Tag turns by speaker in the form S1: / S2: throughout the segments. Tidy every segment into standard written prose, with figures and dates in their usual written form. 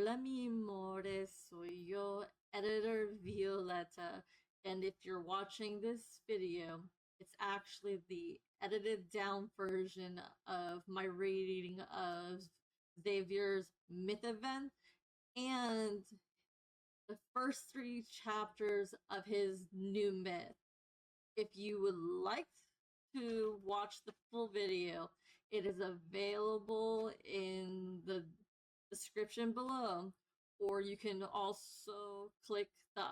S1: Hola mi amores, soy yo, editor Violetta, and if you're watching this video, it's actually the edited down version of my reading of Xavier's myth event and the first 3 chapters of his new myth. If you would like to watch the full video, it is available in the description below, or you can also click the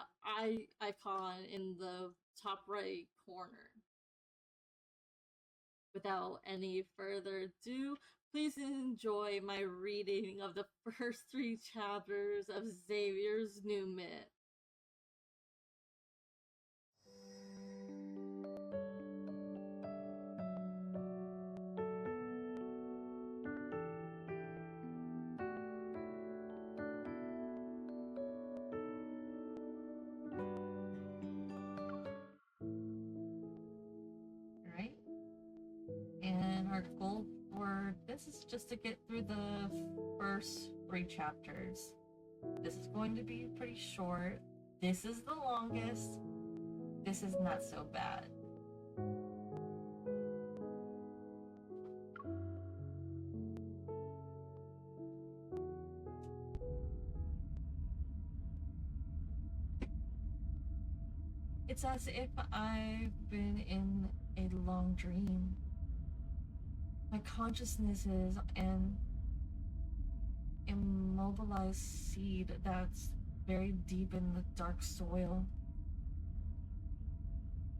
S1: icon in the top right corner. Without any further ado, please enjoy my reading of the first 3 chapters of Xavier's new myth. Alright. And our goal for this is just to get through the first 3 chapters. This is going to be pretty short. This is the longest. This is not so bad. It's as if I've been in a long dream. My consciousness is an immobilized seed that's buried deep in the dark soil.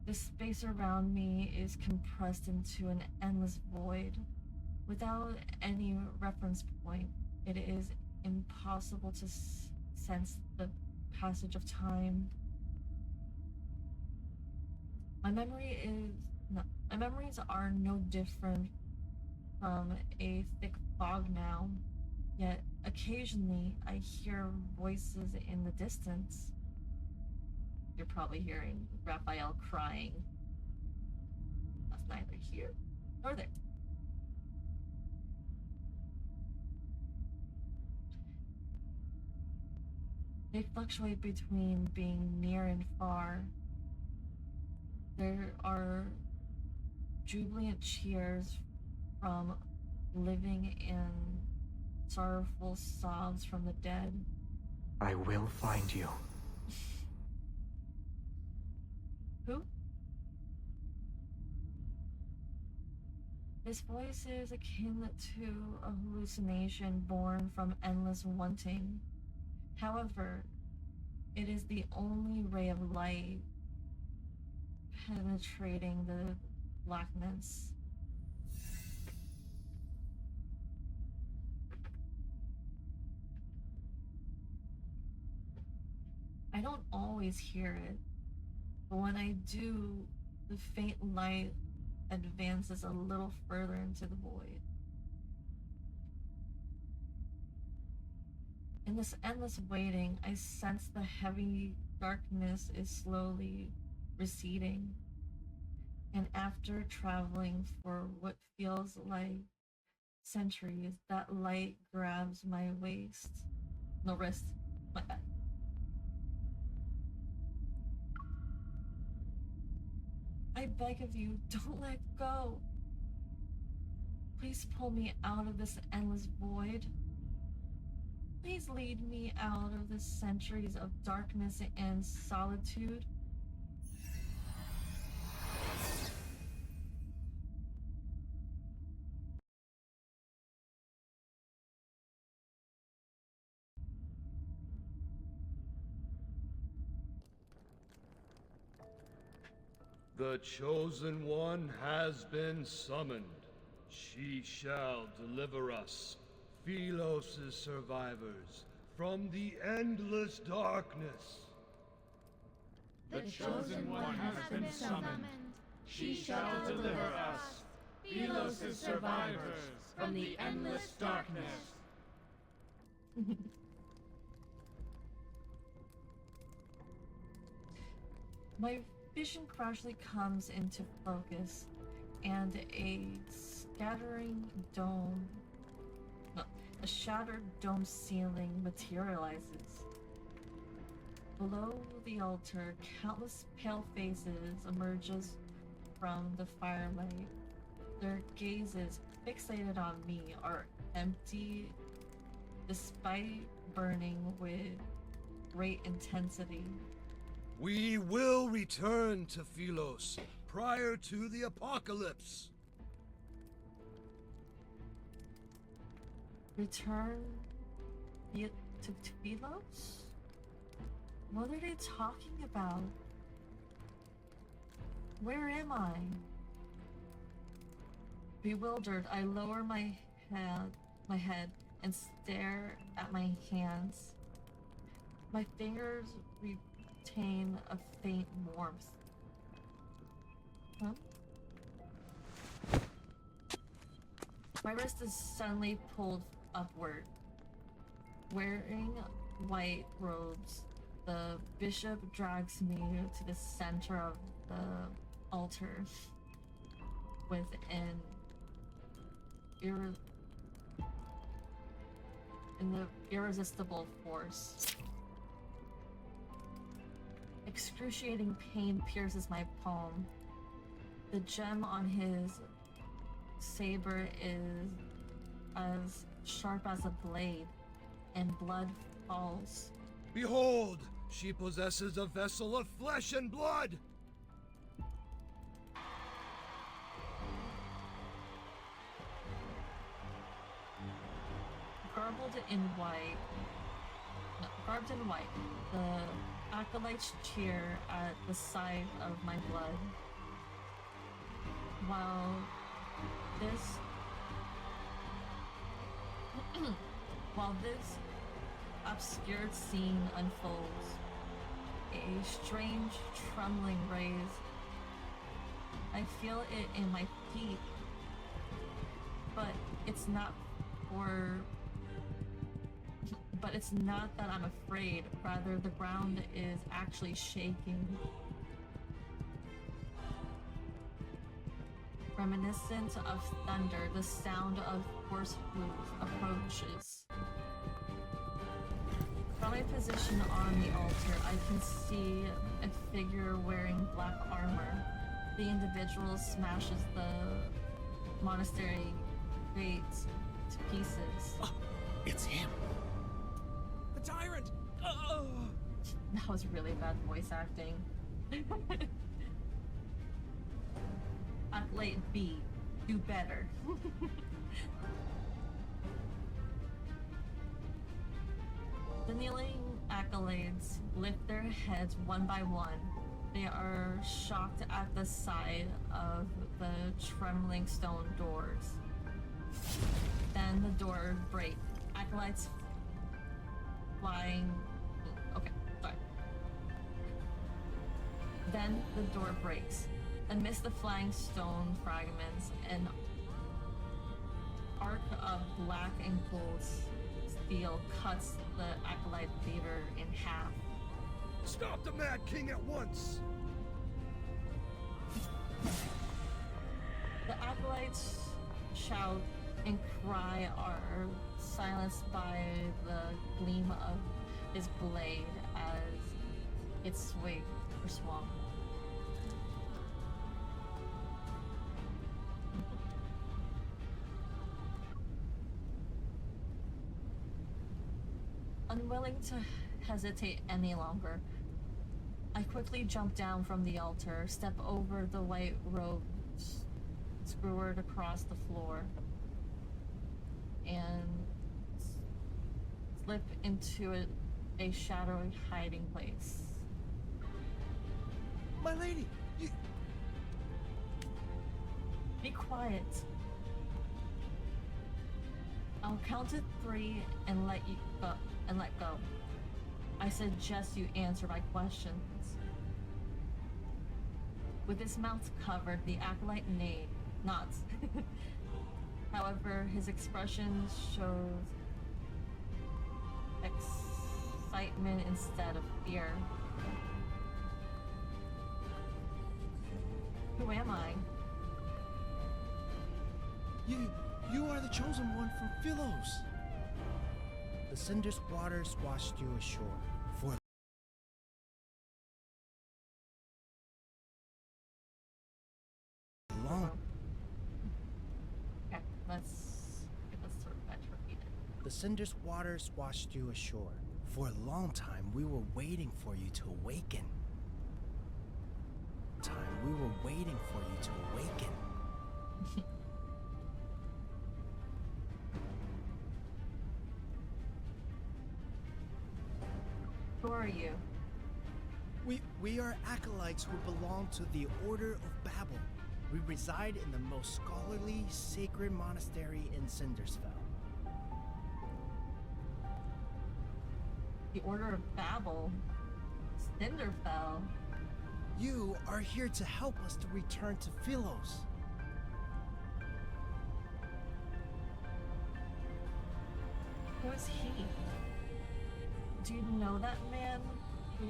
S1: The space around me is compressed into an endless void. Without any reference point, it is impossible to sense the passage of time. My memories are no different from a thick fog now, yet occasionally I hear voices in the distance. You're probably hearing Raphael crying. That's neither here nor there. They fluctuate between being near and far. There are jubilant cheers from living and sorrowful sobs from the dead.
S2: I will find you.
S1: Who? This voice is akin to a hallucination born from endless wanting. However, it is the only ray of light penetrating the blackness. I don't always hear it, but when I do, the faint light advances a little further into the void. In this endless waiting, I sense the heavy darkness is slowly receding. And after traveling for what feels like centuries, that light grabs my waist. No, wrist. My bad. I beg of you, don't let go. Please pull me out of this endless void. Please lead me out of the centuries of darkness and solitude.
S3: The Chosen One has been summoned. She shall deliver us, Philos' survivors, from the endless darkness.
S4: The Chosen One has been summoned. She shall deliver us, Philos' survivors, from the endless darkness.
S1: My vision gradually comes into focus, and a shattered dome ceiling materializes. Below the altar, countless pale faces emerges from the firelight. Their gazes, fixated on me, are empty despite burning with great intensity.
S3: We will return to Philos prior to the apocalypse.
S1: Return to Philos? What are they talking about? Where am I? Bewildered, I lower my head and stare at my hands. My fingers retain a faint warmth. Huh? My wrist is suddenly pulled upward. Wearing white robes, the bishop drags me to the center of the altar with an irresistible force. Excruciating pain pierces my palm. The gem on his saber is as sharp as a blade, and blood falls.
S3: Behold, she possesses a vessel of flesh and blood!
S1: Garbed in white, the acolytes cheer at the sight of my blood. While this obscured scene unfolds, a strange trembling raise. I feel it in my feet, but it's not that I'm afraid, rather the ground is actually shaking. Reminiscent of thunder, the sound of horse hooves approaches. From my position on the altar, I can see a figure wearing black armor. The individual smashes the monastery gates to pieces.
S5: Oh, it's him. The tyrant! Oh.
S1: That was really bad voice acting. Acolyte B, do better. The kneeling acolytes lift their heads one by one. They are shocked at the sight of the trembling stone doors. Then the door breaks. Acolytes flying. Okay, sorry. Then the door breaks. Amidst the flying stone fragments, an arc of black and gold steel cuts the acolyte leader in half.
S3: Stop the Mad King at once!
S1: The acolytes shout and cry are silenced by the gleam of his blade as it swings or swung. Unwilling to hesitate any longer, I quickly jump down from the altar, step over the white robes skewered across the floor, and slip into a shadowy hiding place.
S5: My lady, you...
S1: Be quiet. I'll count to 3 and let go. I suggest you answer my questions. With his mouth covered, the acolyte nods. However, his expression shows excitement instead of fear. Who am I?
S5: You are the chosen one from Philos.
S6: Cinder's waters washed you ashore. For long,
S1: Okay, let's get this sort of back repeated.
S6: the Cinder's waters washed you ashore. For a long time, we were waiting for you to awaken. We were waiting for you to awaken.
S1: Who are you?
S6: We are acolytes who belong to the Order of Babel. We reside in the most scholarly, sacred monastery in Cindersfell.
S1: The Order of Babel? Cinderfell?
S6: You are here to help us to return to Philos.
S1: Who is he? Do you know that man who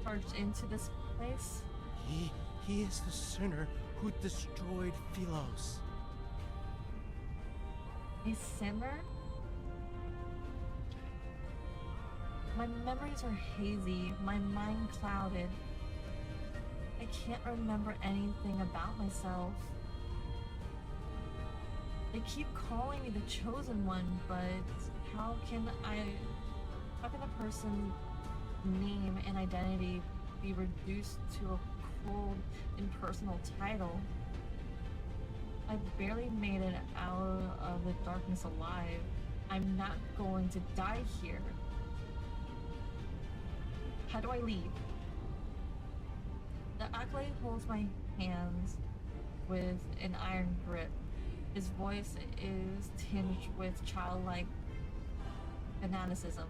S1: charged into this place?
S6: He is the sinner who destroyed Philos.
S1: A sinner? My memories are hazy, my mind clouded. I can't remember anything about myself. They keep calling me the chosen one, but how can a person's name and identity be reduced to a cold, impersonal title? I barely made it out of the darkness alive. I'm not going to die here. How do I leave? The acolyte holds my hands with an iron grip. His voice is tinged with childlike fanaticism.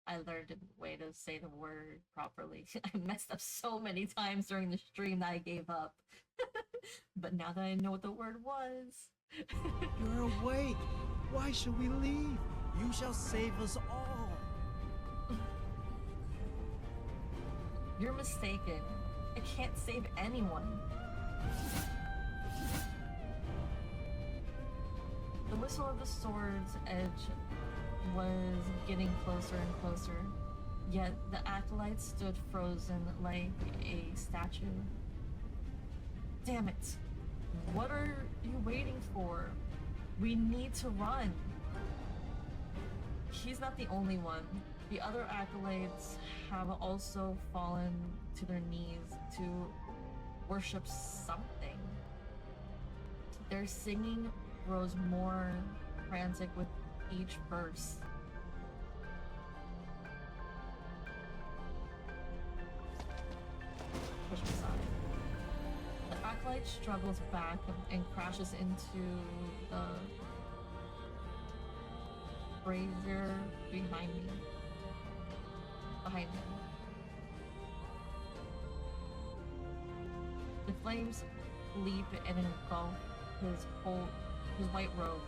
S1: I learned a way to say the word properly. I messed up so many times during the stream that I gave up. But now that I know what the word was...
S6: You're awake. Why should we leave? You shall save us all.
S1: You're mistaken. I can't save anyone. The whistle of the sword's edge was getting closer and closer, yet the acolyte stood frozen like a statue. Damn it! What are you waiting for? We need to run! He's not the only one. The other acolytes have also fallen to their knees to worship something. Their singing grows more frantic with each verse. Push aside. The acolyte struggles back and crashes into the brazier behind him. The flames leap and engulf his white robe.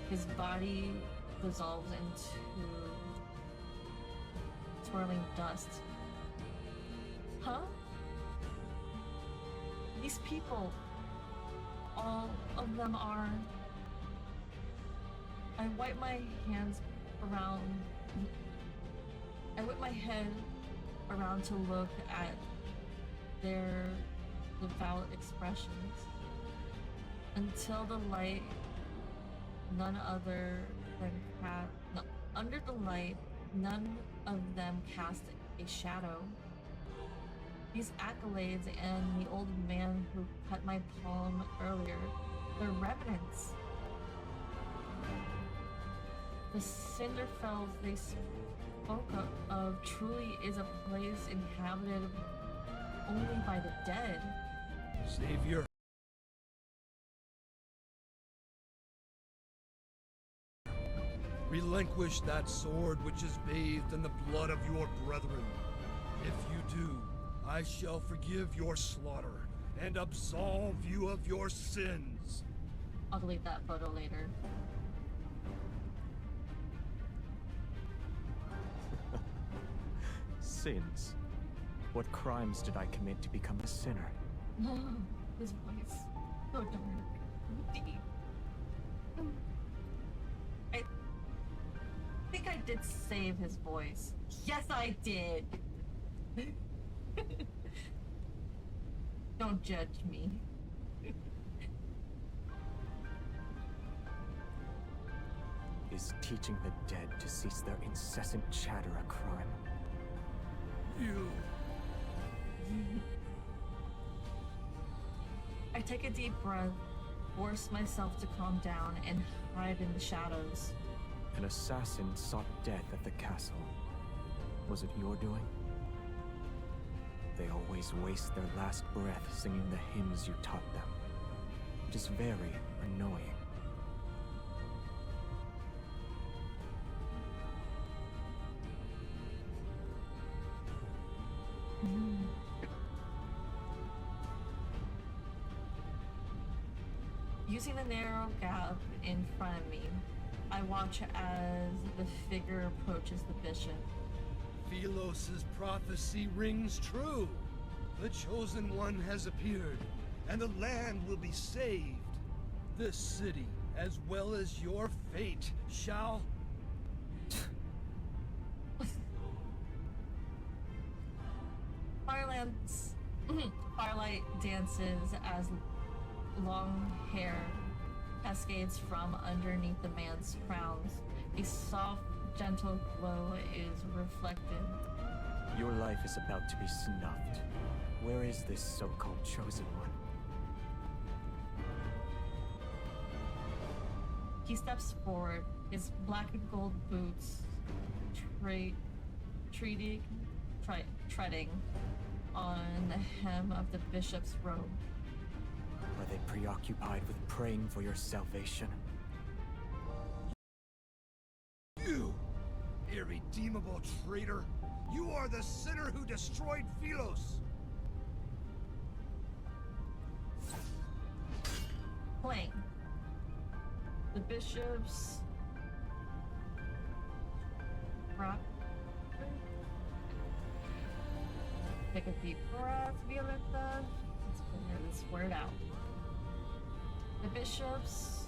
S1: His body dissolves into swirling dust. Huh? These people, all of them are... I whip my head around to look at their devout expressions. Until the light, under the light, none of them cast a shadow. These accolades and the old man who cut my palm earlier, they're remnants. The Cinderfells they spoke of truly is a place inhabited only by the dead.
S3: Xavier. Relinquish that sword which is bathed in the blood of your brethren. If you do, I shall forgive your slaughter and absolve you of your sins.
S1: I'll delete that photo later.
S2: Sins? What crimes did I commit to become a sinner?
S1: His voice. So dark. Deep. I think I did save his voice. Yes, I did! Don't judge me.
S2: Is teaching the dead to cease their incessant chatter a crime?
S3: You.
S1: I take a deep breath, force myself to calm down, and hide in the shadows.
S2: An assassin sought death at the castle. Was it your doing? They always waste their last breath singing the hymns you taught them. It is very annoying.
S1: Using the narrow gap in front of me, I watch as the figure approaches the bishop.
S3: Philos' prophecy rings true. The Chosen One has appeared, and the land will be saved. This city, as well as your fate, shall... Firelight dances as long hair cascades from underneath the man's crowns. A soft, gentle glow is reflected.
S2: Your life is about to be snuffed. Where is this so-called Chosen One?
S1: He steps forward, his black and gold boots treading on the hem of the bishop's robe.
S2: Are they preoccupied with praying for your salvation?
S3: You, irredeemable traitor! You are the sinner who destroyed Philos!
S1: Clang. The bishop's rock. Take a deep breath, Violetta. Let's figure this word out. The bishop's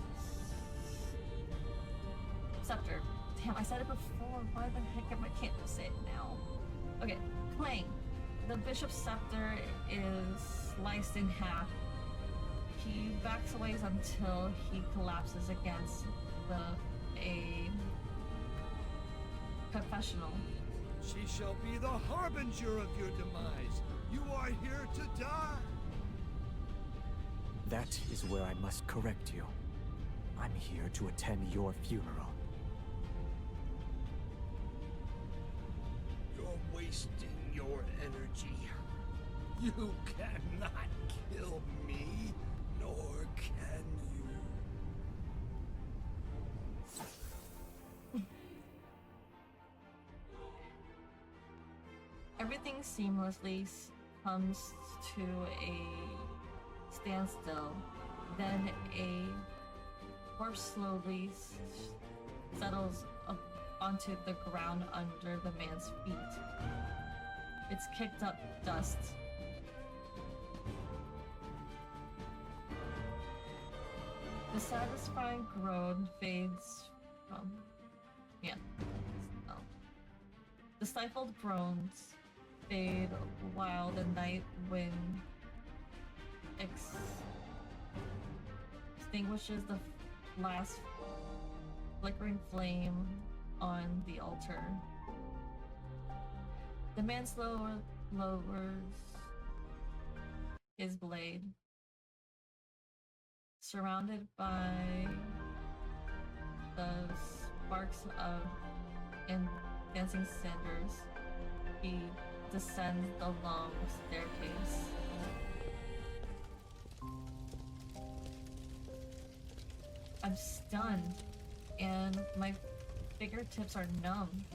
S1: scepter. Damn, I said it before. Why the heck I can't say it now? Okay, clang. The bishop's scepter is sliced in half. He backs away until he collapses against a confessional.
S3: She shall be the harbinger of your demise. You are here to die.
S2: That is where I must correct you. I'm here to attend your funeral.
S3: You're wasting your energy. You cannot kill me, nor can you.
S1: Everything seamlessly comes to a standstill. Then a corpse slowly settles up onto the ground under the man's feet. It's kicked up dust. The satisfying groan fades from... yeah. No. The stifled groans fade while the night wind extinguishes the last flickering flame on the altar. The man lowers his blade. Surrounded by the sparks of dancing cinders, he descends the long staircase. I'm stunned, and my fingertips are numb.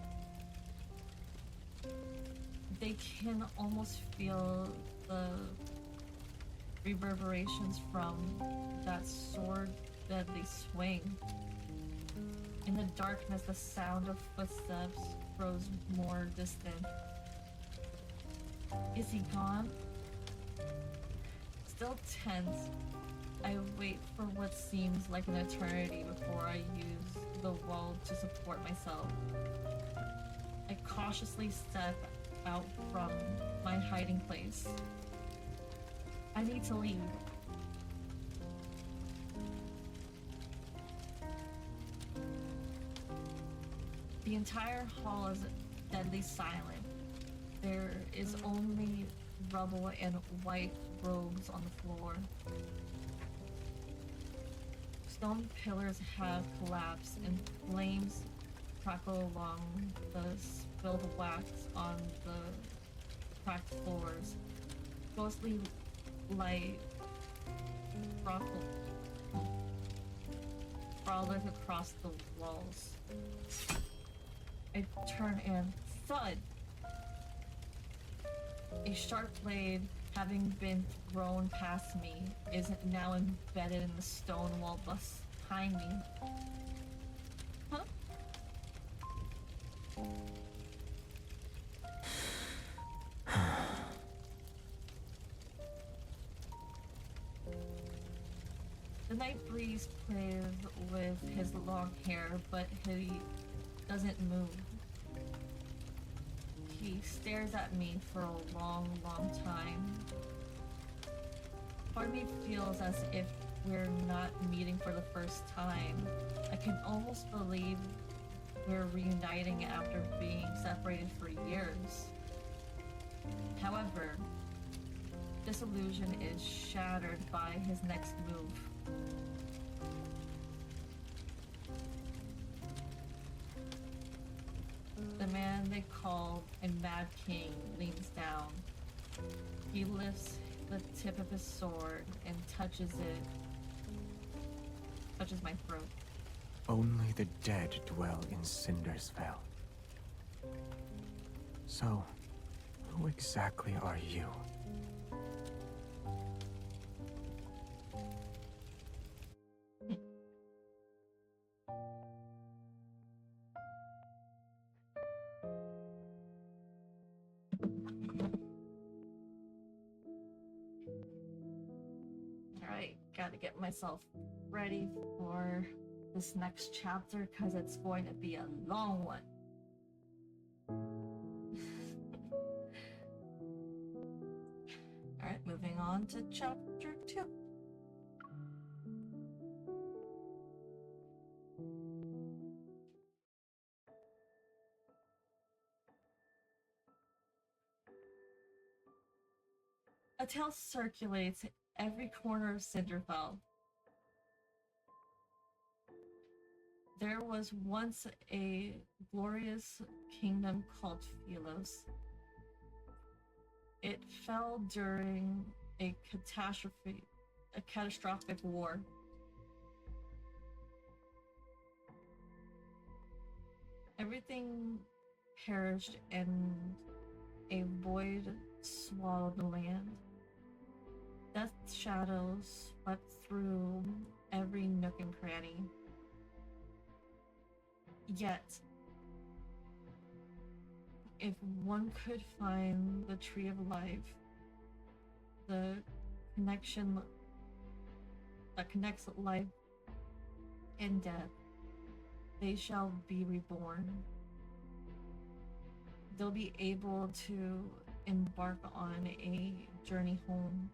S1: They can almost feel the reverberations from that sword deadly swing. In the darkness, the sound of footsteps grows more distant. Is he gone? Still tense, I wait for what seems like an eternity before I use the wall to support myself. I cautiously step out from my hiding place. I need to leave. The entire hall is deadly silent. There is only rubble and white robes on the floor. Stone pillars have collapsed and flames crackle along the spilled wax on the cracked floors. Ghostly light frolic across the walls. I turn and thud! A sharp blade, having been thrown past me, is now embedded in the stone wall behind me. Huh? The night breeze plays with his long hair, but he doesn't move. He stares at me for a long, long time. Part of me feels as if we're not meeting for the first time. I can almost believe we're reuniting after being separated for years. However, this illusion is shattered by his next move. The man they call a Mad King leans down. He lifts the tip of his sword and touches my throat.
S2: Only the dead dwell in Cindersvale. So, who exactly are you?
S1: Alright, gotta get myself ready for this next chapter because it's going to be a long one. Alright, moving on to chapter 2. A tale circulates every corner of Cinderfell. There was once a glorious kingdom called Philos. It fell during a catastrophic war. Everything perished and a void swallowed the land. Death shadows swept through every nook and cranny. Yet, if one could find the tree of life, the connection that connects life and death, they shall be reborn. They'll be able to embark on a journey home.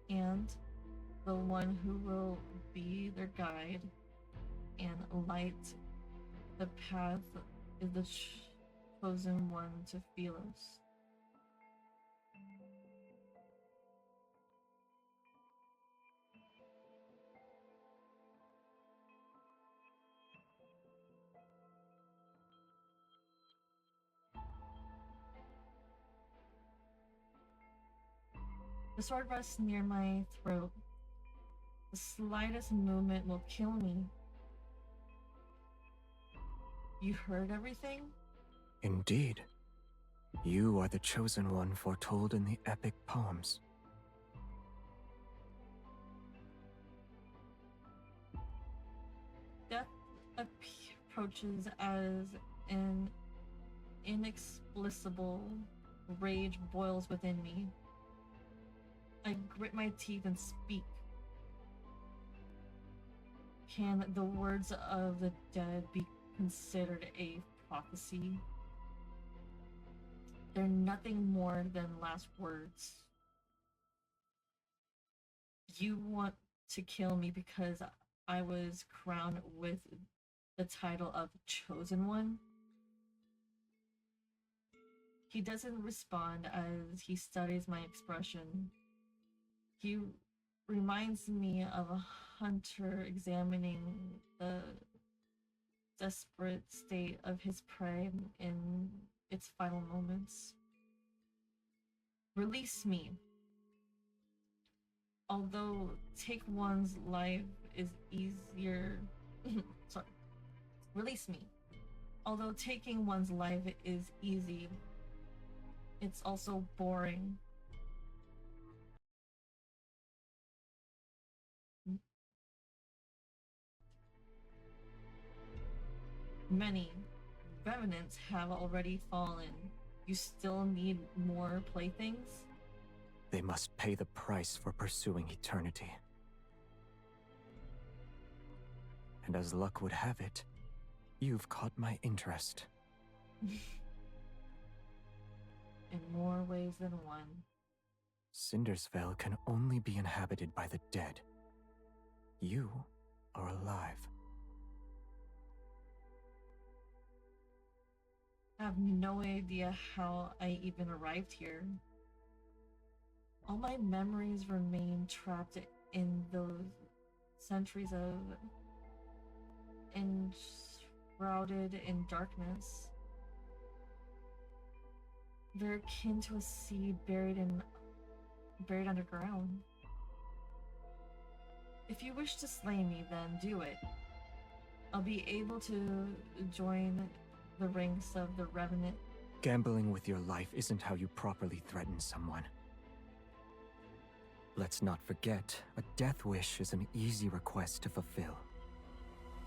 S1: And the one who will be their guide and light the path is the chosen one to Philos. The sword rests near my throat. The slightest movement will kill me. You heard everything?
S2: Indeed. You are the chosen one foretold in the epic poems.
S1: Death approaches as an inexplicable Rage boils within me. I grit my teeth and speak. Can the words of the dead be considered a prophecy? They're nothing more than last words. You want to kill me because I was crowned with the title of Chosen One? He doesn't respond as he studies my expression. He reminds me of a hunter examining the desperate state of his prey in its final moments. Release me. Although take one's life is easier. Sorry. Release me. Although taking one's life is easy, it's also boring. Many revenants have already fallen. You still need more playthings?
S2: They must pay the price for pursuing eternity. And as luck would have it, you've caught my interest.
S1: In more ways than one.
S2: Cindersville can only be inhabited by the dead. You are alive.
S1: I have no idea how I even arrived here. All my memories remain trapped in those centuries of enshrouded in darkness. They're akin to a sea buried underground. If you wish to slay me, then do it. I'll be able to join the ranks of the Revenant.
S2: Gambling with your life isn't how you properly threaten someone. Let's not forget, a death wish is an easy request to fulfill.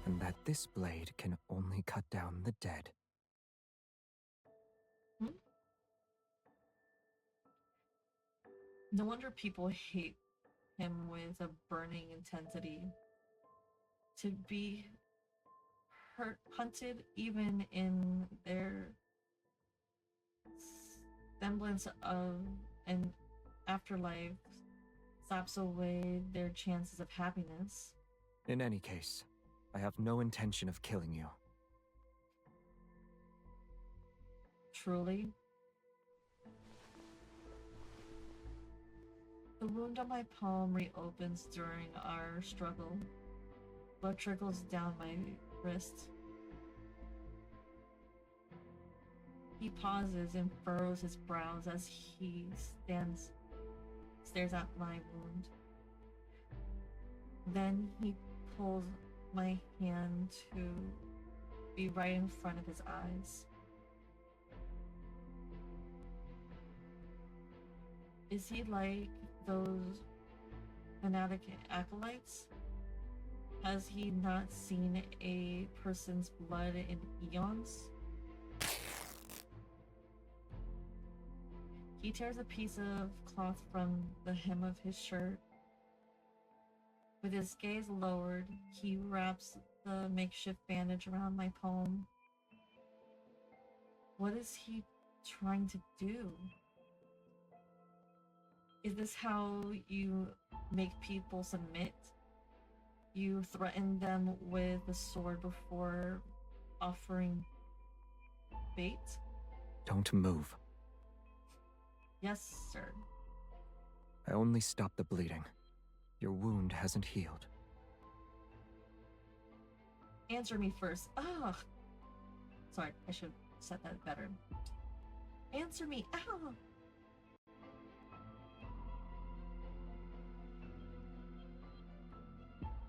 S2: And that this blade can only cut down the dead.
S1: No wonder people hate him with a burning intensity. To be hunted even in their semblance of an afterlife saps away their chances of happiness.
S2: In any case, I have no intention of killing you.
S1: Truly? The wound on my palm reopens during our struggle. Blood trickles down my wrist. He pauses and furrows his brows as he stares at my wound. Then he pulls my hand to be right in front of his eyes. Is he like those fanatic acolytes? Has he not seen a person's blood in eons? He tears a piece of cloth from the hem of his shirt. With his gaze lowered, he wraps the makeshift bandage around my palm. What is he trying to do? Is this how you make people submit? You threaten them with the sword before offering bait?
S2: Don't move.
S1: Yes, sir.
S2: I only stopped the bleeding. Your wound hasn't healed.
S1: Answer me first. Ugh! Sorry, I should have said that better. Answer me. Ow!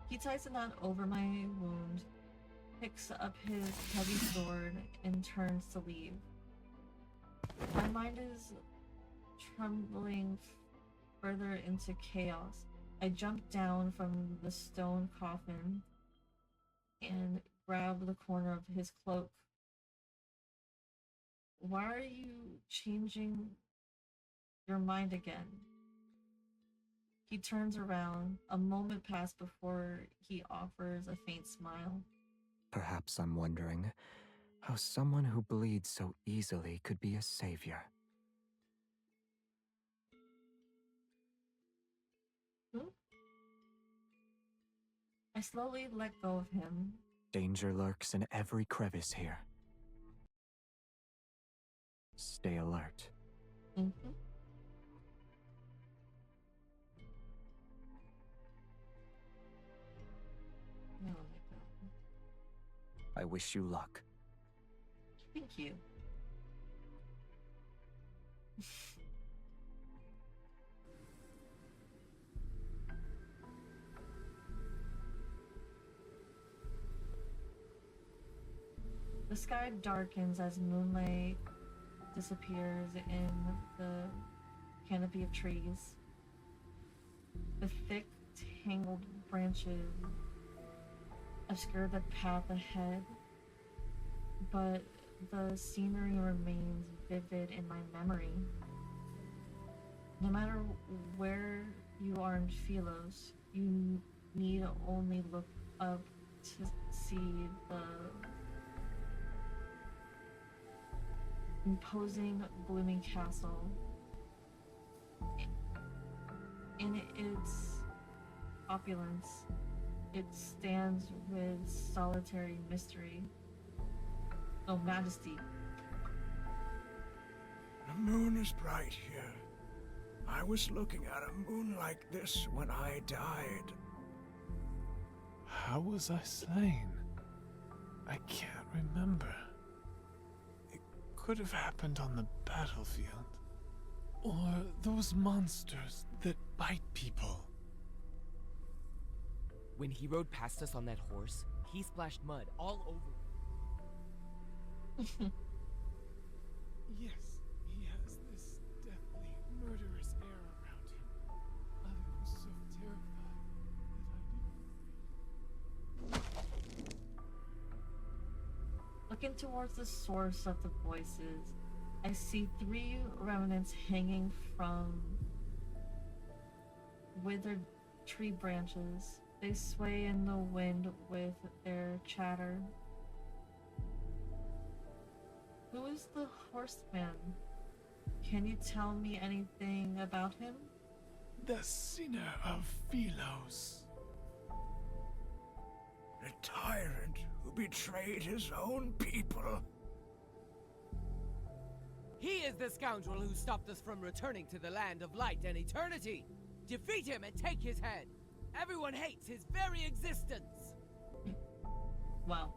S1: He ties a knot over my wound, picks up his heavy sword, and turns to leave. My mind is trembling further into chaos. I jump down from the stone coffin and grab the corner of his cloak. Why are you changing your mind again? He turns around. A moment passes before he offers a faint smile.
S2: Perhaps I'm wondering how someone who bleeds so easily could be a savior.
S1: Hmm? I slowly let go of him.
S2: Danger lurks in every crevice here. Stay alert.
S1: Mm-hmm. Oh my god.
S2: I wish you luck.
S1: Thank you. The sky darkens as moonlight disappears in the canopy of trees. The thick, tangled branches obscure the path ahead, but the scenery remains vivid in my memory. No matter where you are in Philos, you need only look up to see the imposing blooming castle. In its opulence, it stands with solitary mystery. Oh, majesty.
S7: The moon is bright here. I was looking at a moon like this when I died.
S8: How was I slain? I can't remember. It could have happened on the battlefield. Or those monsters that bite people.
S5: When he rode past us on that horse, he splashed mud all over.
S8: Yes, he has this deathly, murderous air around him. I was so terrified that I didn't.
S1: Looking towards the source of the voices, I see 3 remnants hanging from withered tree branches. They sway in the wind with their chatter. Who is the horseman? Can you tell me anything about him?
S8: The sinner of Philos.
S7: The tyrant who betrayed his own people.
S5: He is the scoundrel who stopped us from returning to the land of light and eternity. Defeat him and take his head. Everyone hates his very existence.
S1: Wow.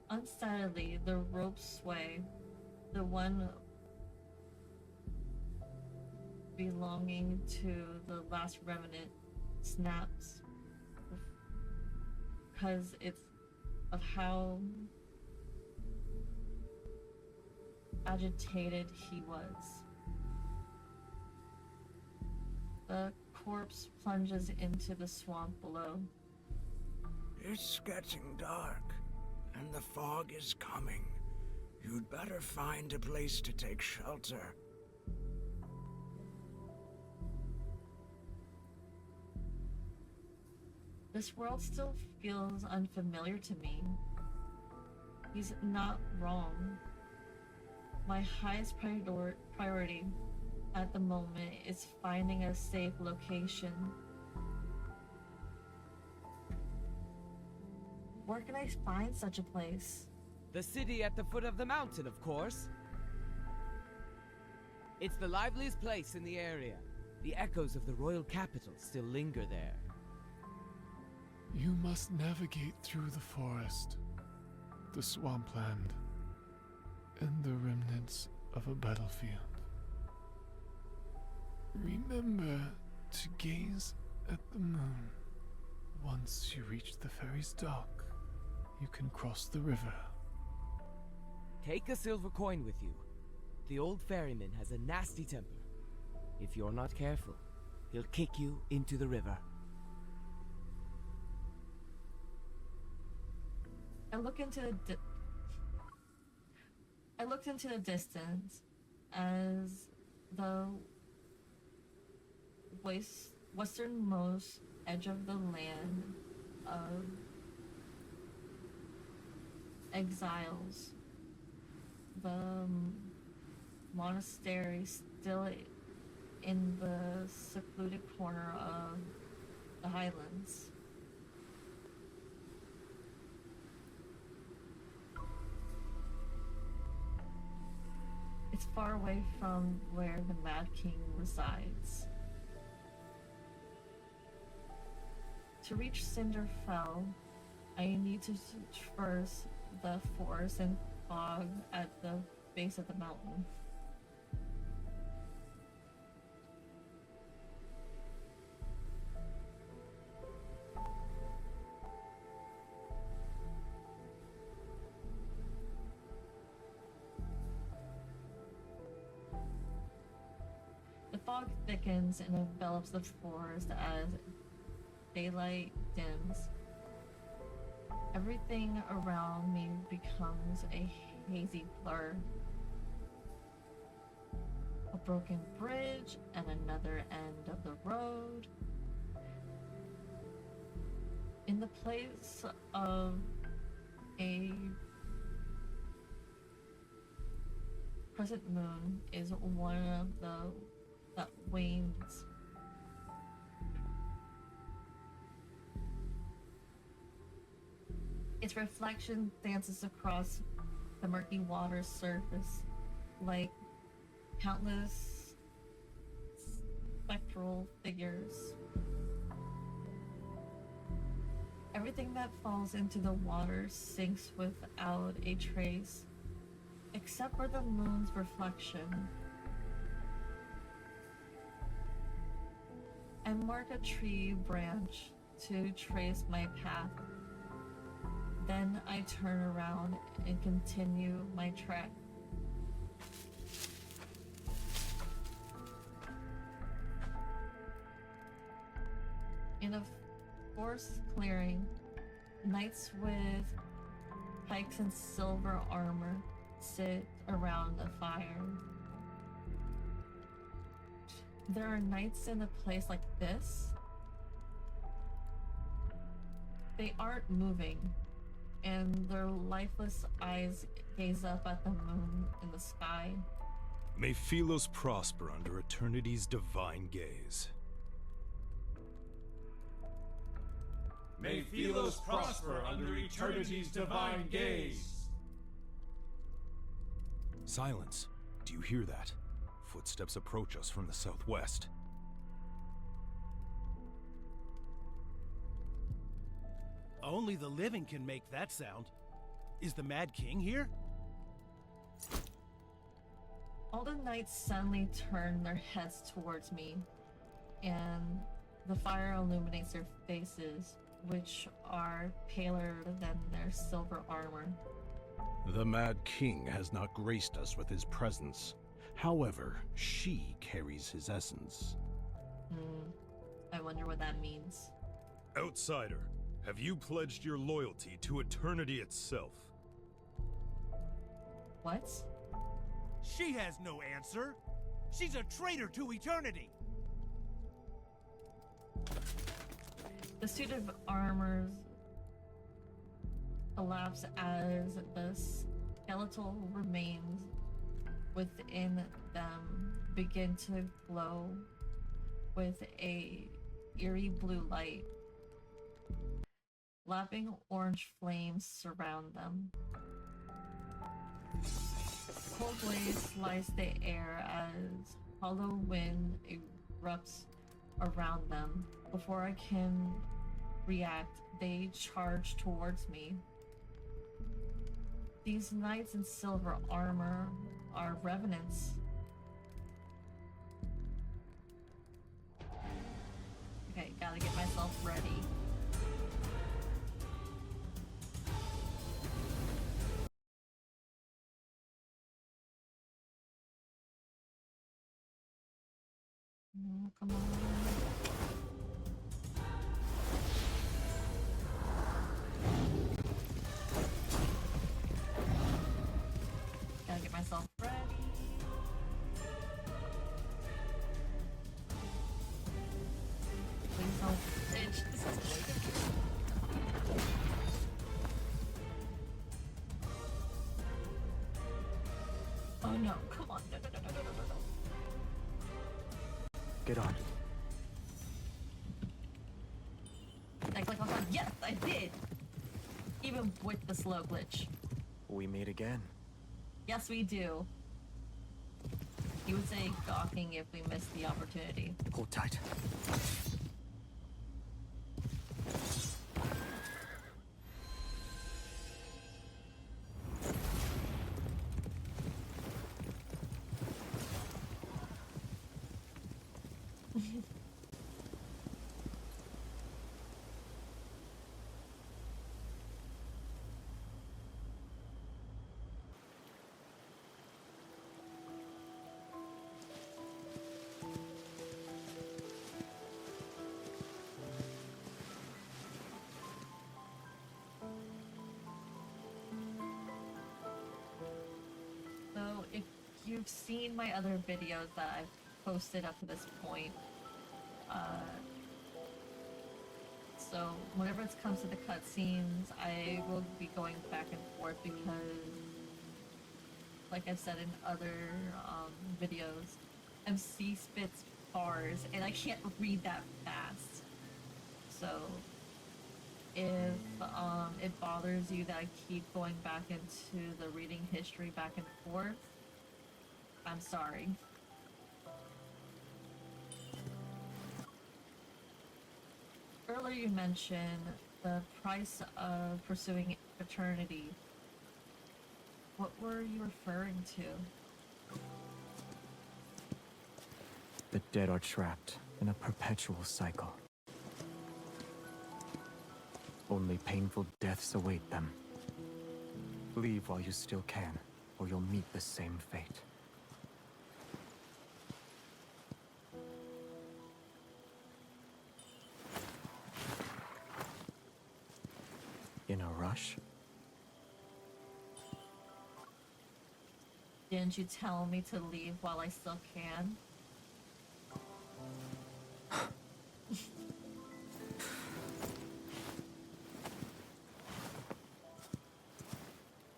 S1: Unsteadily, the ropes sway. The one belonging to the last remnant snaps because it's of how agitated he was. The corpse plunges into the swamp below.
S7: It's getting dark, and the fog is coming. You'd better find a place to take shelter.
S1: This world still feels unfamiliar to me. He's not wrong. My highest priority at the moment is finding a safe location. Where can I find such a place?
S5: The city at the foot of the mountain, of course. It's the liveliest place in the area. The echoes of the royal capital still linger there.
S8: You must navigate through the forest, the swampland, and the remnants of a battlefield. Remember to gaze at the moon. Once you reach the ferry's dock, you can cross the river.
S5: Take a silver coin with you. The old ferryman has a nasty temper. If you're not careful, he'll kick you into the river.
S1: I looked into the distance as the westernmost edge of the land of exiles. The monastery still in the secluded corner of the highlands. It's far away from where the Mad King resides. To reach Cinderfell, I need to traverse the forest and fog at the base of the mountain. The fog thickens and envelops the forest as daylight dims. Everything around me becomes a hazy blur. A broken bridge and another end of the road. In the place of a crescent moon is one of the that wanes. Its reflection dances across the murky water's surface like countless spectral figures. Everything that falls into the water sinks without a trace, except for the moon's reflection. I mark a tree branch to trace my path. Then I turn around and continue my trek. In a forest clearing, knights with pikes and silver armor sit around a fire. There are knights in a place like this? They aren't moving, and their lifeless eyes gaze up at the moon in the sky.
S9: May Philos prosper under eternity's divine gaze.
S4: May Philos prosper under eternity's divine gaze.
S9: Silence. Do you hear that? Footsteps approach us from the southwest.
S10: Only the living can make that sound. Is the Mad King here?
S1: All the knights suddenly turn their heads towards me, and the fire illuminates their faces, which are paler than their silver armor.
S11: The Mad King has not graced us with his presence. However, she carries his essence.
S1: I wonder what that means.
S9: Outsider, have you pledged your loyalty to eternity itself?
S1: What?
S10: She has no answer. She's a traitor to eternity.
S1: The suit of armor collapses as the skeletal remains within them begin to glow with a eerie blue light. Lapping orange flames surround them. Cold waves slice the air as hollow wind erupts around them. Before I can react, they charge towards me. These knights in silver armor are revenants. Okay, gotta get myself ready. Come on. myself ready. Please don't ditch. This is good. Oh no, come on. No, no, no, no, no, no, no.
S2: Get on.
S1: Click on. Yes, I did! Even with the slow glitch.
S2: We meet again.
S1: Yes, we do. You would say gawking if we missed the opportunity.
S2: Hold tight.
S1: So, if you've seen my other videos that I've posted up to this point, so whenever it comes to the cutscenes, I will be going back and forth because, like I've said in other videos, MC spits bars and I can't read that fast. So if it bothers you that I keep going back into the reading history back and forth, I'm sorry. Earlier you mentioned the price of pursuing eternity. What were you referring to?
S2: The dead are trapped in a perpetual cycle. Only painful deaths await them. Leave while you still can, or you'll meet the same fate. In a rush?
S1: Didn't you tell me to leave while I still can?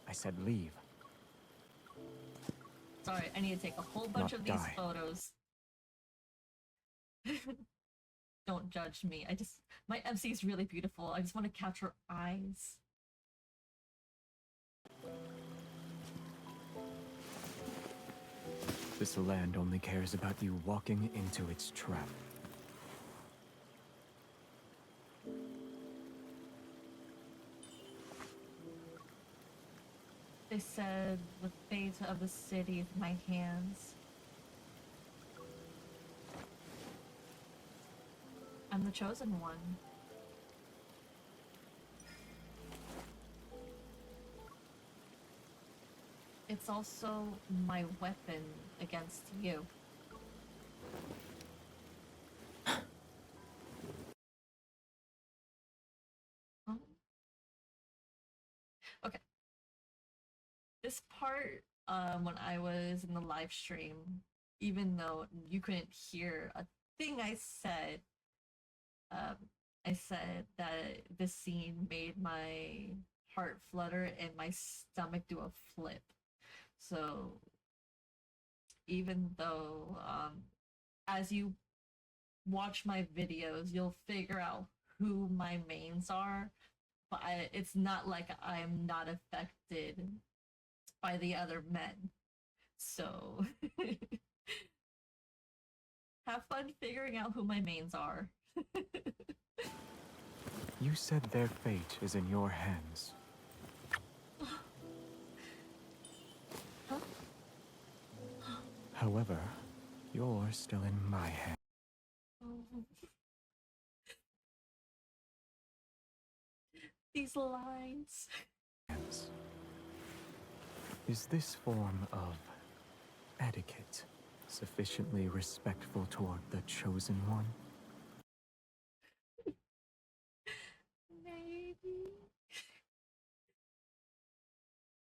S2: I said leave.
S1: Sorry, I need to take a whole bunch
S2: Not
S1: of these
S2: die.
S1: photos. Don't judge me. My MC is really beautiful. I just want to capture eyes.
S2: This land only cares about you walking into its trap.
S1: They said the fate of the city is in my hands. I'm the chosen one. It's also my weapon against you. Oh. Okay. This part, when I was in the live stream, even though you couldn't hear a thing I said that this scene made my heart flutter and my stomach do a flip. So even though as you watch my videos, you'll figure out who my mains are, but it's not like I'm not affected by the other men. So have fun figuring out who my mains are.
S2: You said their fate is in your hands.
S1: Huh?
S2: However, you're still in my hands.
S1: Oh. These lines.
S2: Is this form of etiquette sufficiently respectful toward the chosen one?
S1: Maybe.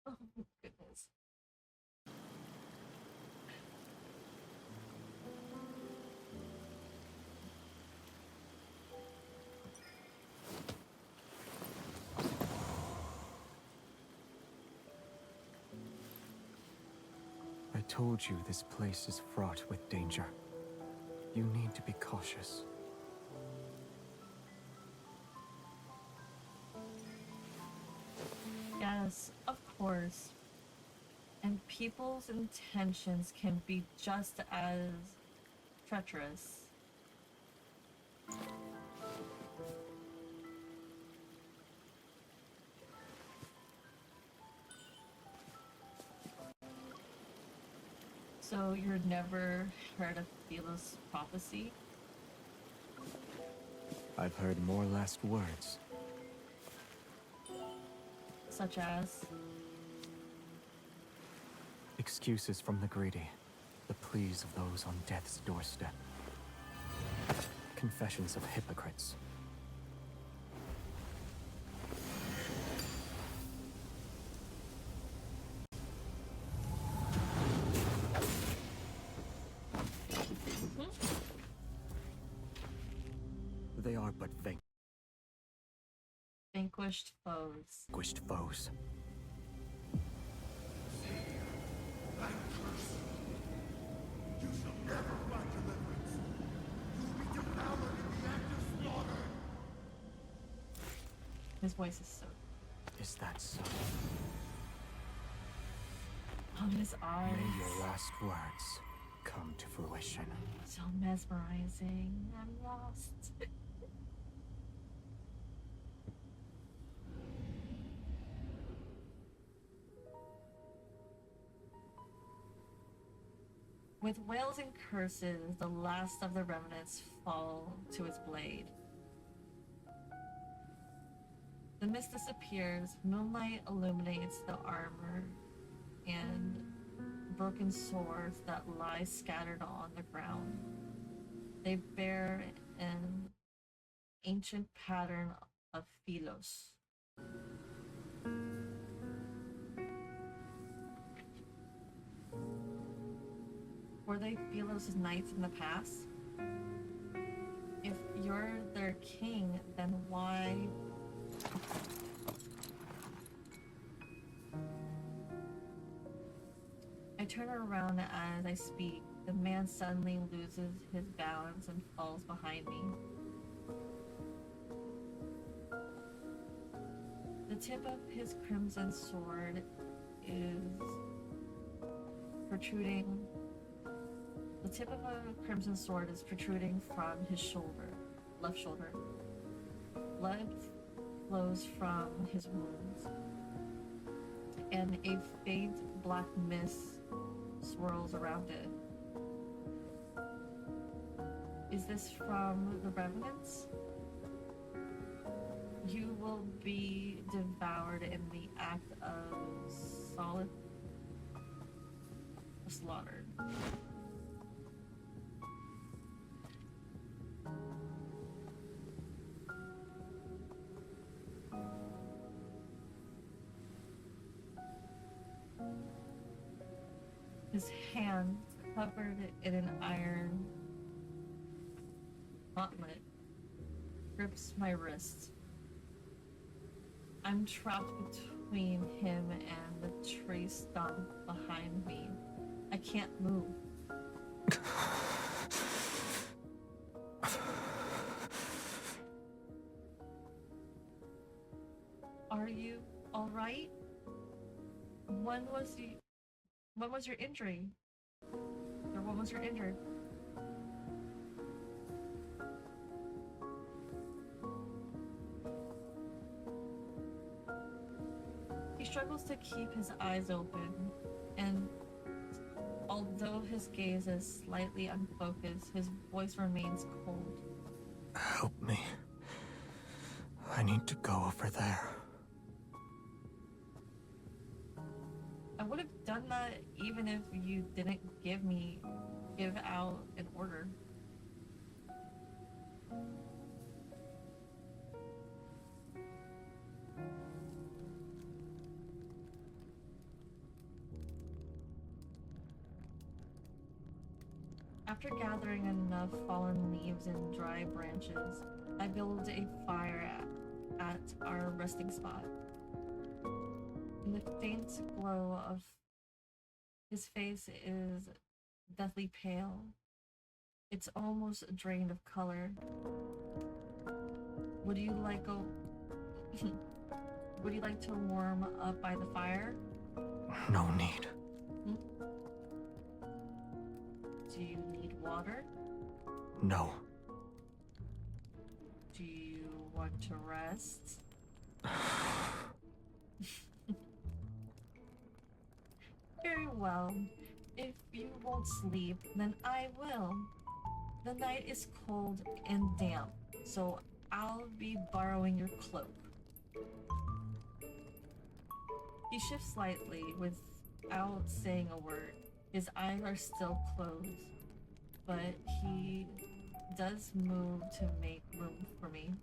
S1: Oh goodness.
S2: told you this place is fraught with danger. You need to be cautious.
S1: Yes, of course. And people's intentions can be just as treacherous. So you've never heard of Thelos' prophecy?
S2: I've heard more last words.
S1: Such as?
S2: Excuses from the greedy. The pleas of those on death's doorstep. Confessions of hypocrites. They are but
S1: Vanquished foes.
S2: vanquished foes.
S3: You shall never find deliverance. You will be devoured in the act of slaughter.
S1: His voice is so.
S2: Is that so?
S1: On his eyes.
S2: May your last words come to fruition.
S1: So mesmerizing. I'm lost. With wails and curses, the last of the remnants fall to his blade. The mist disappears, moonlight illuminates the armor and broken swords that lie scattered on the ground. They bear an ancient pattern of Philos. Were they Philos' knights in the past? If you're their king, then why? I turn around as I speak. The man suddenly loses his balance and falls behind me. The tip of his crimson sword is protruding. The tip of a crimson sword is protruding from his shoulder, left shoulder. Blood flows from his wounds, and a faint black mist swirls around it. Is this from the revenants? You will be devoured in the act of slaughtered. His hand, covered in an iron gauntlet, grips my wrist. I'm trapped between him and the tree stump behind me. I can't move. Are you alright? When was your injury? Or when was your injured? He struggles to keep his eyes open, and although his gaze is slightly unfocused, his voice remains cold.
S2: Help me. I need to go over there.
S1: I would have done that even if you didn't give out an order. After gathering enough fallen leaves and dry branches, I build a fire at our resting spot. In the faint glow of His face is deathly pale. It's almost drained of color. Would you like a Would you like to warm up by the fire?
S2: No need.
S1: Hmm? Do you need water?
S2: No.
S1: Do you want to rest? Very well. If you won't sleep, then I will. The night is cold and damp, so I'll be borrowing your cloak. He shifts slightly without saying a word. His eyes are still closed, but he does move to make room for me.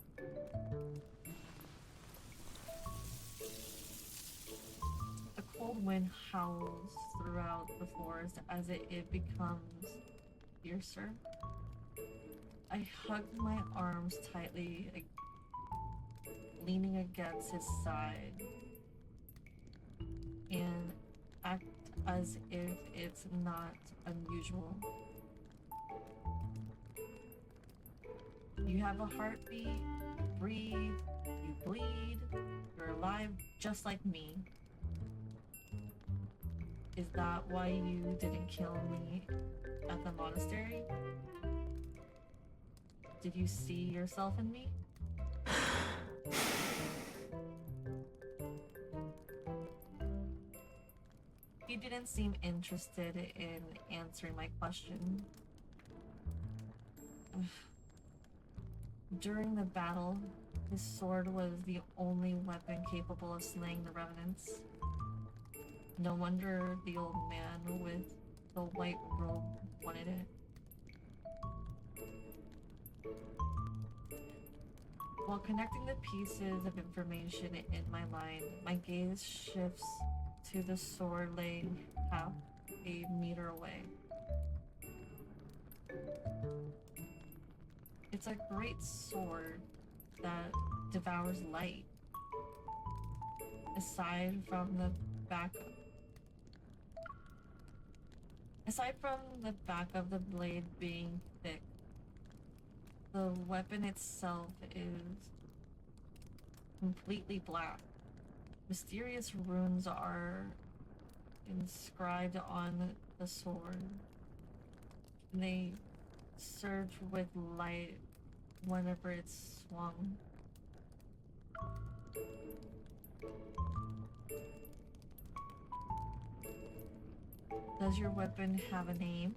S1: A cold wind howls throughout the forest as it becomes fiercer. I hug my arms tightly, leaning against his side, and act as if it's not unusual. You have a heartbeat, you breathe, you bleed, you're alive just like me. Is that why you didn't kill me at the monastery? Did you see yourself in me? He didn't seem interested in answering my question. During the battle, his sword was the only weapon capable of slaying the revenants. No wonder the old man with the white robe wanted it. While connecting the pieces of information in my mind, my gaze shifts to the sword laying half a meter away. It's a great sword that devours light. Aside from the back of the blade being thick, the weapon itself is completely black. Mysterious runes are inscribed on the sword. They surge with light whenever it's swung. Does your weapon have a name?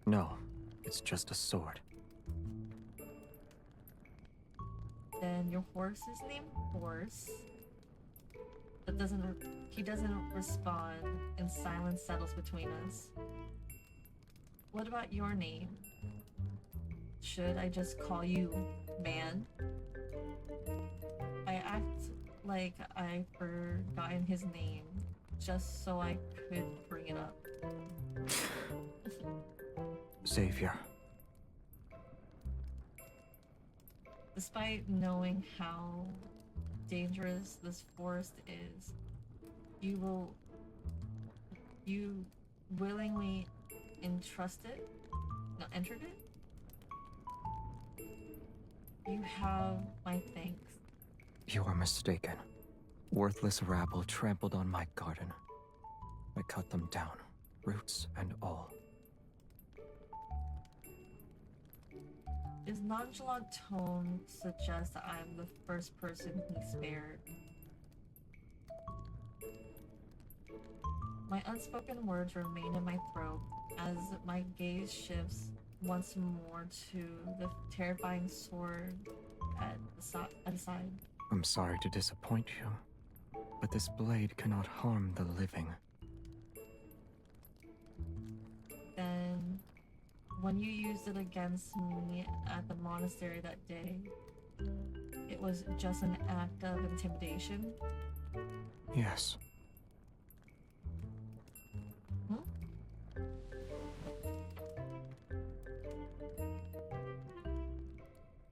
S2: No, it's just a sword.
S1: Then your horse is named Horse. But he doesn't respond, and silence settles between us. What about your name? Should I just call you Man? I act like I've forgotten his name, just so I could bring it up.
S2: Xavier.
S1: Despite knowing how dangerous this forest is, you willingly entered it? You have my thanks.
S2: You are mistaken. Worthless rabble trampled on my garden. I cut them down, roots and all.
S1: His nonchalant tone suggests I'm the first person he spared. My unspoken words remain in my throat as my gaze shifts once more to the terrifying sword at the side.
S2: I'm sorry to disappoint you, but this blade cannot harm the living.
S1: Then, when you used it against me at the monastery that day, it was just an act of intimidation?
S2: Yes.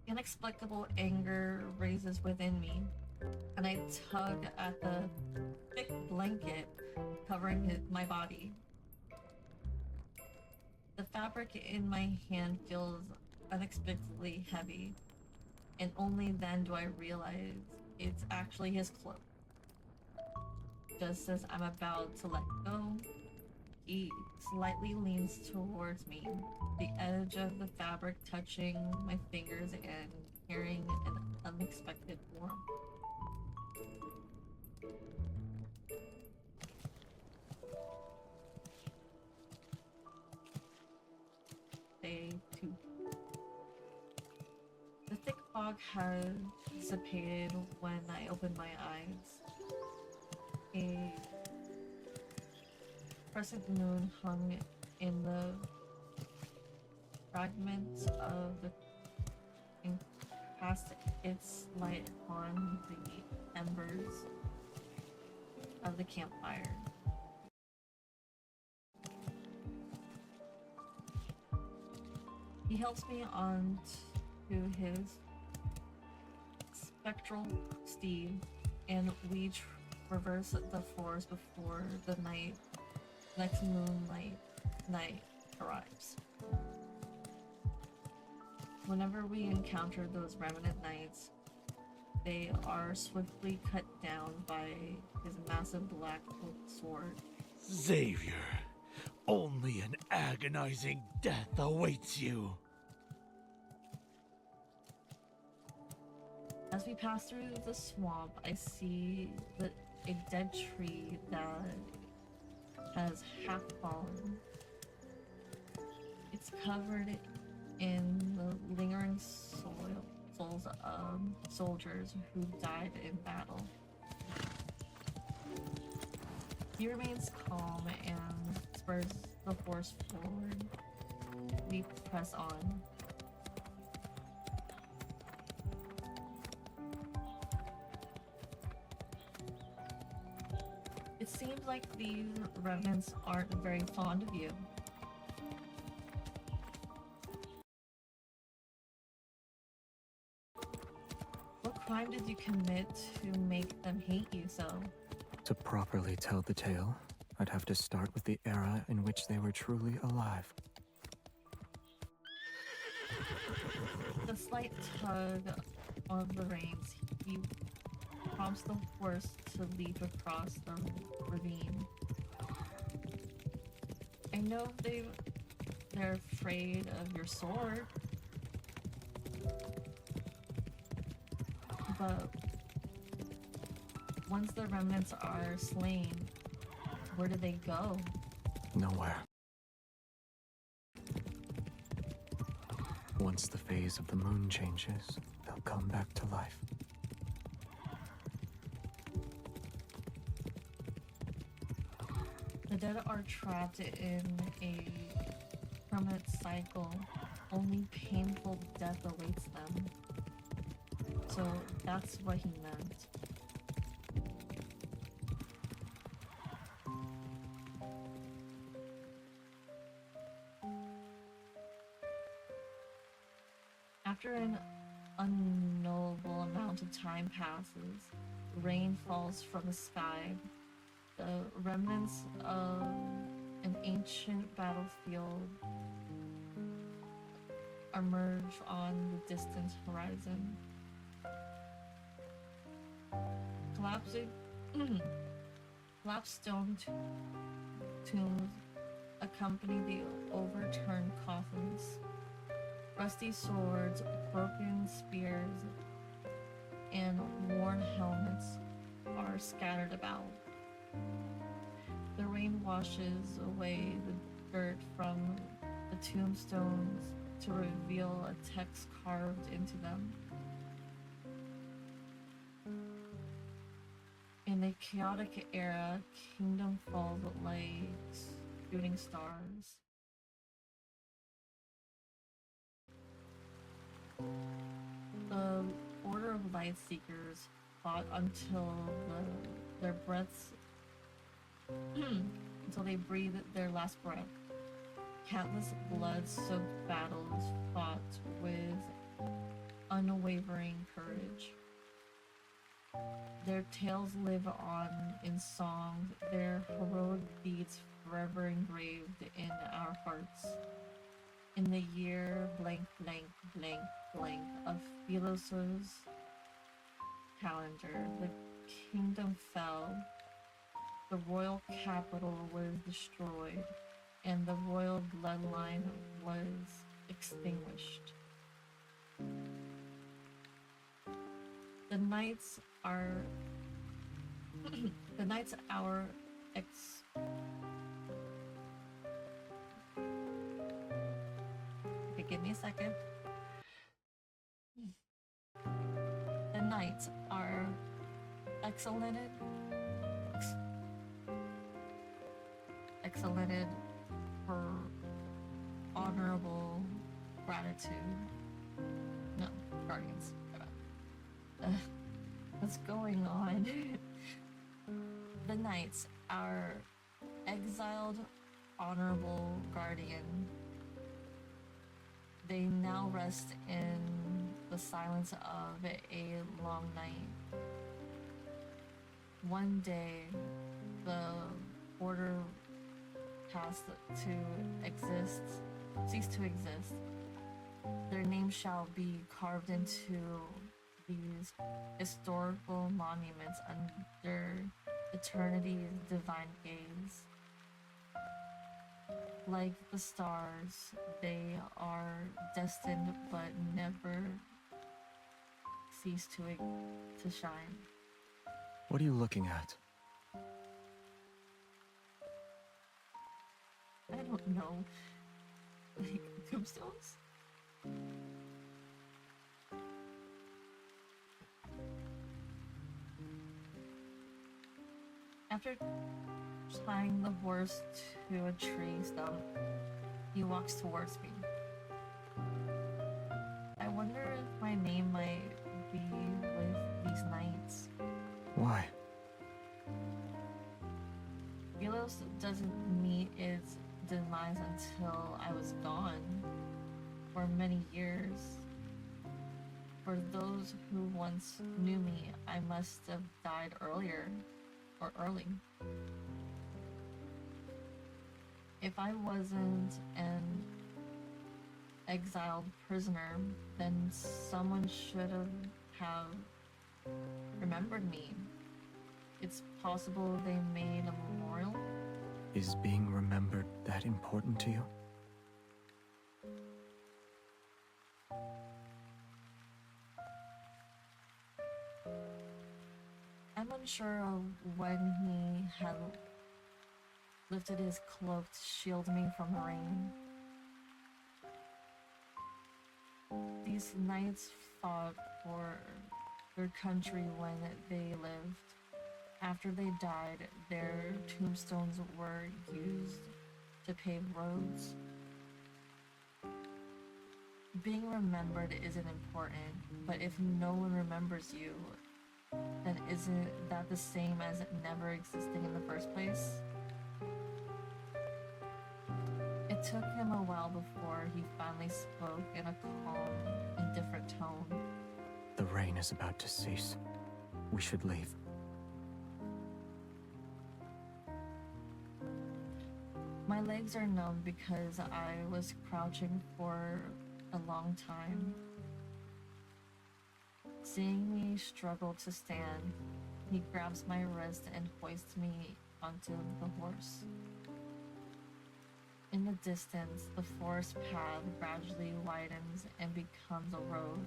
S1: Inexplicable anger raises within me, and I tug at the thick blanket covering my body. fabric in my hand feels unexpectedly heavy, and only then do I realize it's actually his cloak. Just as I'm about to let go, he slightly leans towards me, the edge of the fabric touching my fingers and carrying an unexpected warmth. Day 2. The thick fog has dissipated when I open my eyes. A crescent moon hung in the fragments of the and cast its light on the embers of the campfire. He helps me on to his spectral steed, and we traverse the forest before the next moonlight night arrives. Whenever we encounter those remnant knights, they are swiftly cut down by his massive black sword.
S12: Xavier, only an agonizing death awaits you.
S1: As we pass through the swamp, I see a dead tree that has half fallen. It's covered in the lingering souls of soldiers who died in battle. He remains calm and spurs the horse forward. We press on. It seems like these remnants aren't very fond of you. What crime did you commit to make them hate you so?
S2: To properly tell the tale, I'd have to start with the era in which they were truly alive.
S1: The slight tug of the reins, he prompts the horse to leap across the ravine. I know they're afraid of your sword, but once the remnants are slain, where do they go?
S2: Nowhere. Once the phase of the moon changes, they'll come back to life.
S1: The dead are trapped in a permanent cycle. Only painful death awaits them. So that's what he meant. After an unknowable amount of time passes, rain falls from the sky. The remnants of an ancient battlefield emerge on the distant horizon. Collapsed stone tombs accompany the overturned coffins. Rusty swords, broken spears, and worn helmets are scattered about. The rain washes away the dirt from the tombstones to reveal a text carved into them. In a chaotic era, kingdom falls like shooting stars. The Order of Lightseekers fought until their breaths until they breathed their last breath. Countless blood-soaked battles fought with unwavering courage. Their tales live on in song, their heroic deeds forever engraved in our hearts. In the year blank blank blank blank of Philos's calendar, the kingdom fell, the royal capital was destroyed, and the royal bloodline was extinguished. The knights are the knights our ex okay, give me a second. The knights are excellented for honorable gratitude. No, guardians. What's going on? The knights, our exiled honorable guardian, they now rest in the silence of a long night. One day, the order cease to exist. Their name shall be carved into these historical monuments under eternity's divine gaze. Like the stars, they are destined but never cease to shine.
S2: What are you looking at?
S1: I don't know. Like tombstones? After tying the horse to a tree stump, he walks towards me. I wonder if my name might be with these knights.
S2: Why?
S1: Philos doesn't meet its demise until I was gone for many years. For those who once knew me, I must have died earlier or early. If I wasn't an exiled prisoner, then someone should have remembered me. It's possible they made a memorial.
S2: Is being remembered that important to you?
S1: I'm unsure of when he had lifted his cloak to shield me from the rain. These knights fought for their country when they lived. After they died, their tombstones were used to pave roads. Being remembered isn't important, but if no one remembers you, then isn't that the same as never existing in the first place? It took him a while before he finally spoke in a calm, indifferent tone.
S2: The rain is about to cease. We should leave.
S1: My legs are numb because I was crouching for a long time. Seeing me struggle to stand, he grabs my wrist and hoists me onto the horse. In the distance, the forest path gradually widens and becomes a road.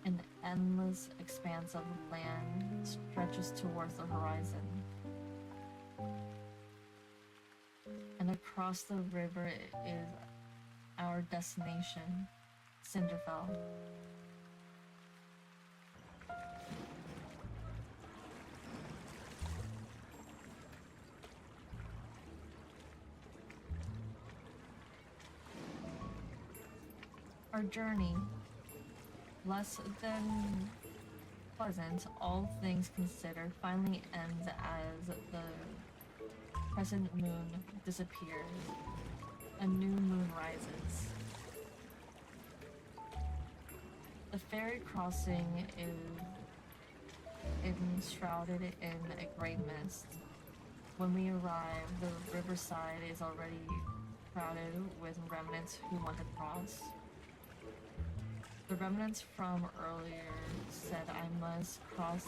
S1: An endless expanse of land stretches towards the horizon. And across the river is our destination, Cinderfell. Our journey, less than pleasant, all things considered, finally ends as the crescent moon disappears. A new moon rises. The ferry crossing is enshrouded in a gray mist. When we arrive, the riverside is already crowded with remnants who want to cross. The remnants from earlier said I must cross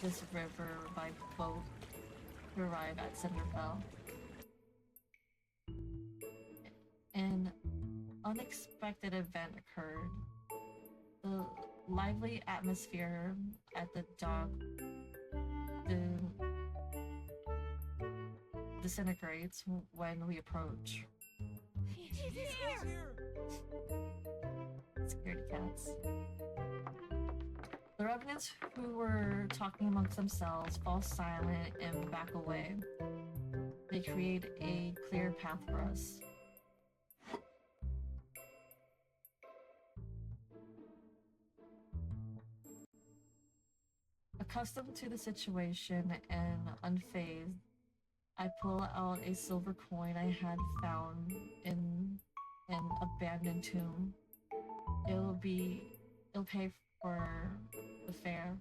S1: this river by boat to arrive at Cinderfell. An unexpected event occurred. The lively atmosphere at the dock disintegrates when we approach.
S5: He's here!
S1: Scaredy cats. The revenants who were talking amongst themselves fall silent and back away. They create a clear path for us. Accustomed to the situation and unfazed, I pull out a silver coin I had found in an abandoned tomb. It'll pay for the fare.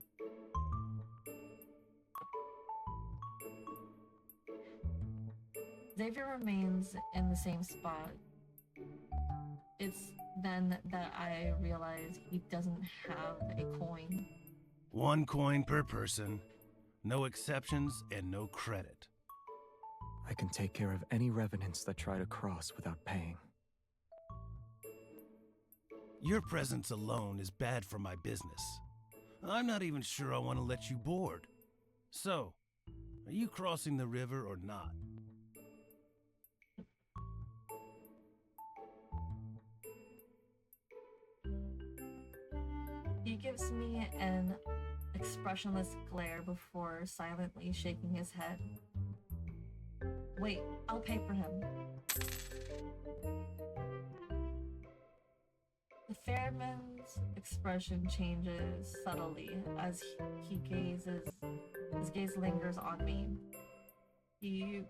S1: Xavier remains in the same spot. It's then that I realize he doesn't have a coin.
S10: 1 coin per person, no exceptions and no credit.
S2: I can take care of any revenants that try to cross without paying.
S10: Your presence alone is bad for my business. I'm not even sure I want to let you board. So, are you crossing the river or not?
S1: He gives me an expressionless glare before silently shaking his head. Wait, I'll pay for him. The Fairman's expression changes subtly as his gaze lingers on me. He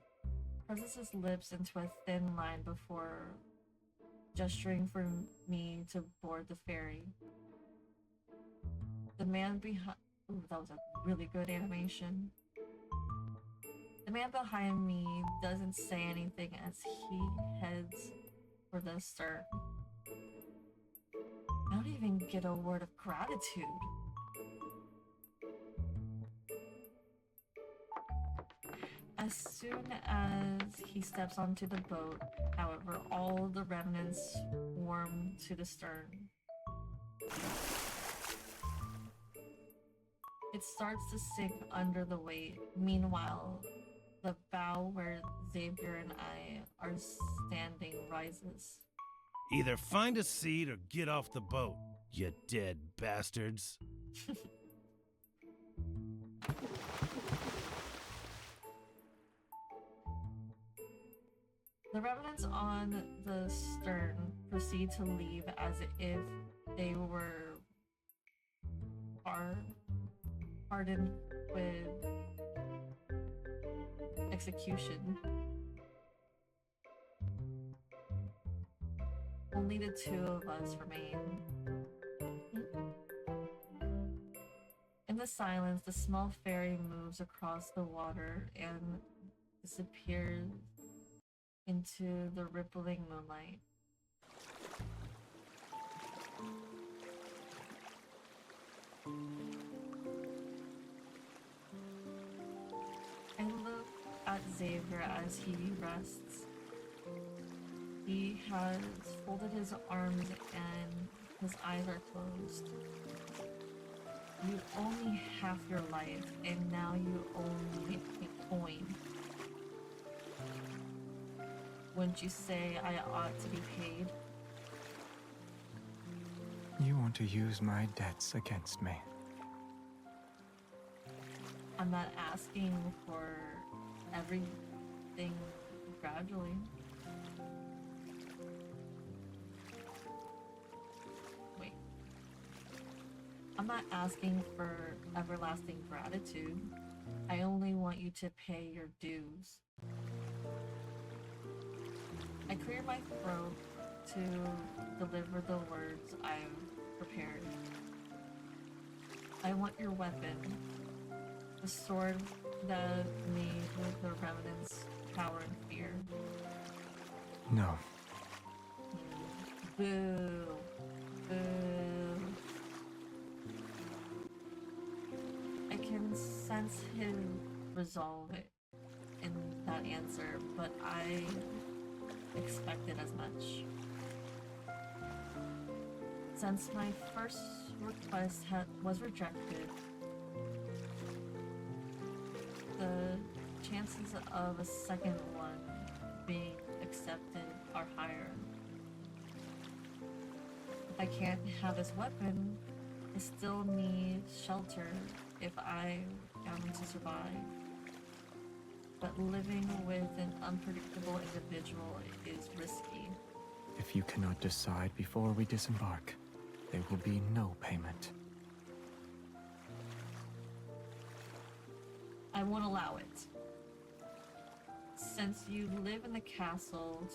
S1: presses his lips into a thin line before gesturing for me to board the ferry. The man behind... Ooh, that was a really good animation. The man behind me doesn't say anything as he heads for the stern. I don't even get a word of gratitude. As soon as he steps onto the boat, however, all the remnants swarm to the stern. It starts to sink under the weight. Meanwhile, the bow where Xavier and I are standing rises.
S10: Either find a seat or get off the boat, you dead bastards.
S1: The revenants on the stern proceed to leave as if they were hardened with execution. Only the two of us remain. In the silence, the small ferry moves across the water and disappears into the rippling moonlight. I look at Xavier as he rests. He has folded his arms and his eyes are closed. You owe me half your life, and now you owe me a coin. Wouldn't you say I ought to be paid?
S2: You want to use my debts against me.
S1: I'm not asking for everything gradually. Wait. I'm not asking for everlasting gratitude. I only want you to pay your dues. I clear my throat to deliver the words I've prepared. I want your weapon. The sword that made with the remnants power and fear.
S2: No.
S1: Boo. Boo. I can sense his resolve in that answer, but I expected as much. Since my first request was rejected, the chances of a second one being accepted are higher. If I can't have his weapon, I still need shelter if I am to survive. But living with an unpredictable individual is risky.
S2: If you cannot decide before we disembark, there will be no payment.
S1: I won't allow it. Since you live in the castle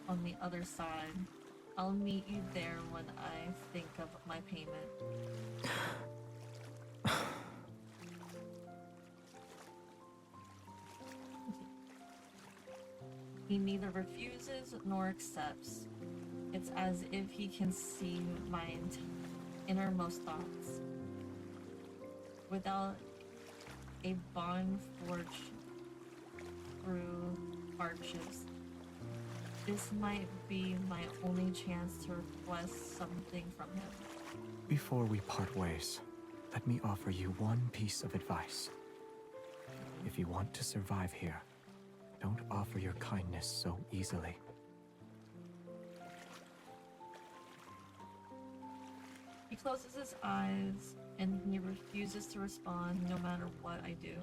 S1: on the other side, I'll meet you there when I think of my payment. He neither refuses nor accepts. It's as if he can see my innermost thoughts. Without a bond forged through hardships, this might be my only chance to request something from him.
S2: Before we part ways, let me offer you one piece of advice. If you want to survive here, don't offer your kindness so easily.
S1: He closes his eyes and he refuses to respond no matter what I do.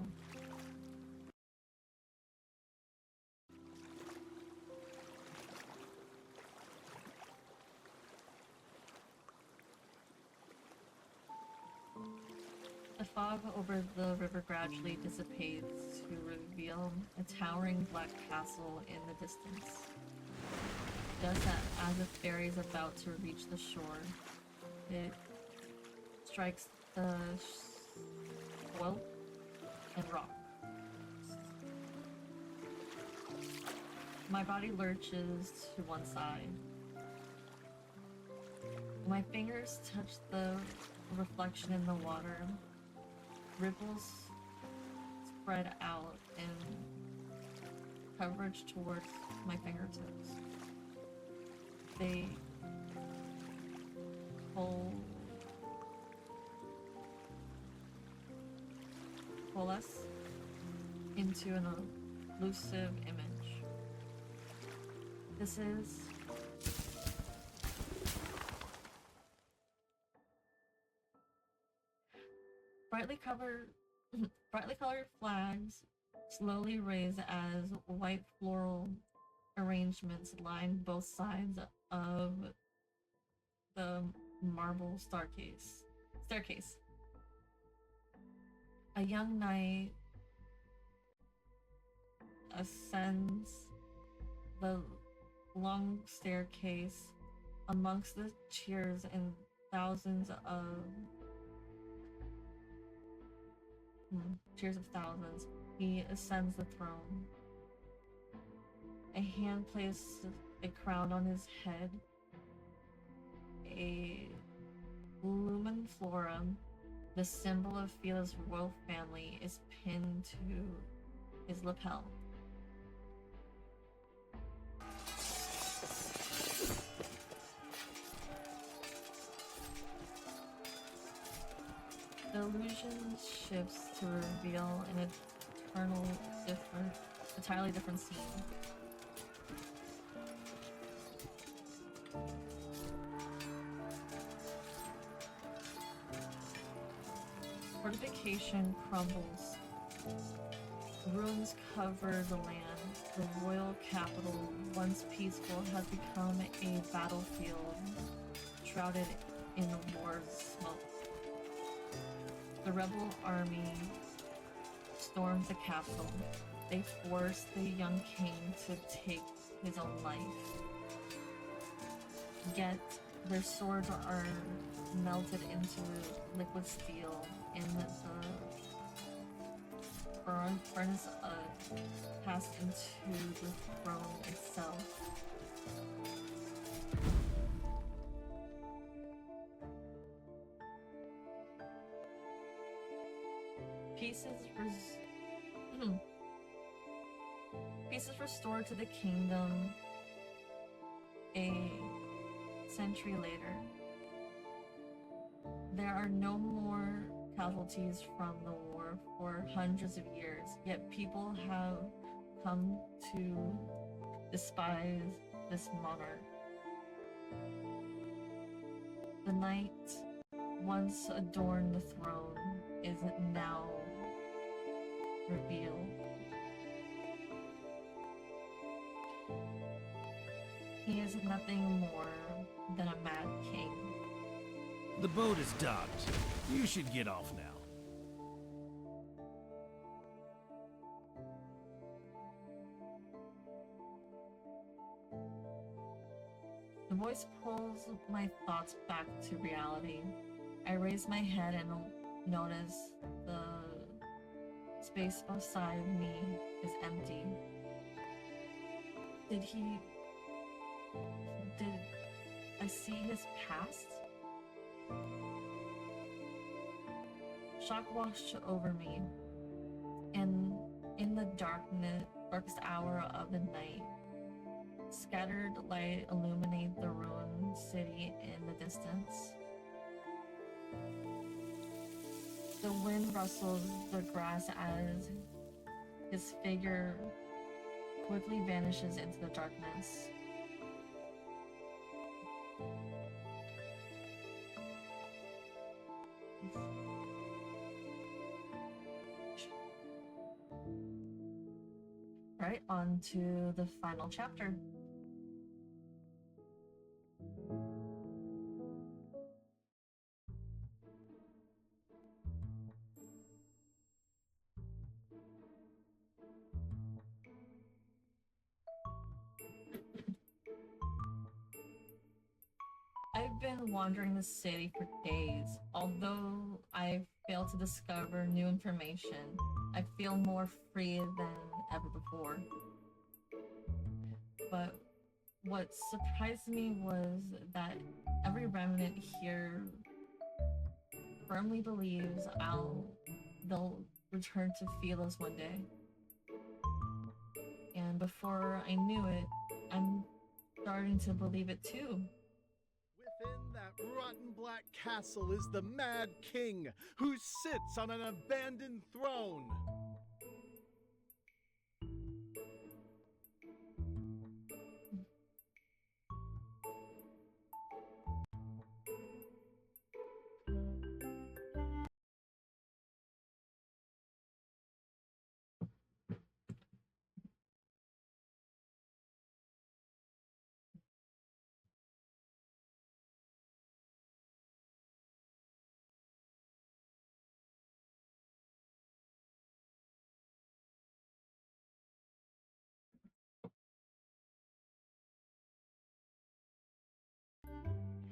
S1: The fog over the river gradually dissipates to reveal a towering black castle in the distance. Just as a ferry is about to reach the shore, it strikes the soil and rock. My body lurches to one side. My fingers touch the reflection in the water. Ripples spread out and coverage towards my fingertips. They coalesce into an elusive image. This is brightly colored flags slowly raise as white floral arrangements line both sides of the marble staircase. A young knight ascends the long staircase amongst the cheers and thousands of he ascends the throne. A hand places a crown on his head. A lumen florum, the symbol of Phila's royal family, is pinned to his lapel. The illusion shifts to reveal an entirely different scene. Fortification crumbles. Ruins cover the land. The royal capital, once peaceful, has become a battlefield shrouded in war's smoke. The rebel army storms the capital. They force the young king to take his own life. Yet their swords are melted into liquid steel in the furnace passed into the throne itself. Pieces restored to the kingdom a century later. There are no more casualties from the war for hundreds of years, yet people have come to despise this monarch. The knight once adorned the throne is now revealed. He is nothing more than a mad king.
S10: The boat is docked. You should get off now.
S1: The voice pulls my thoughts back to reality. I raise my head and notice the space beside me is empty. Did I see his past? Shock washed over me, and in the darkest hour of the night, scattered light illuminate the ruined city in the distance. The wind rustles the grass as his figure quickly vanishes into the darkness. Right, on to the final chapter. I've been wandering the city for days. Although I've failed to discover new information, I feel more free than ever before. But what surprised me was that every remnant here firmly believes they'll return to Philos one day. And before I knew it, I'm starting to believe it too.
S13: Within that rotten black castle is the Mad King, who sits on an abandoned throne.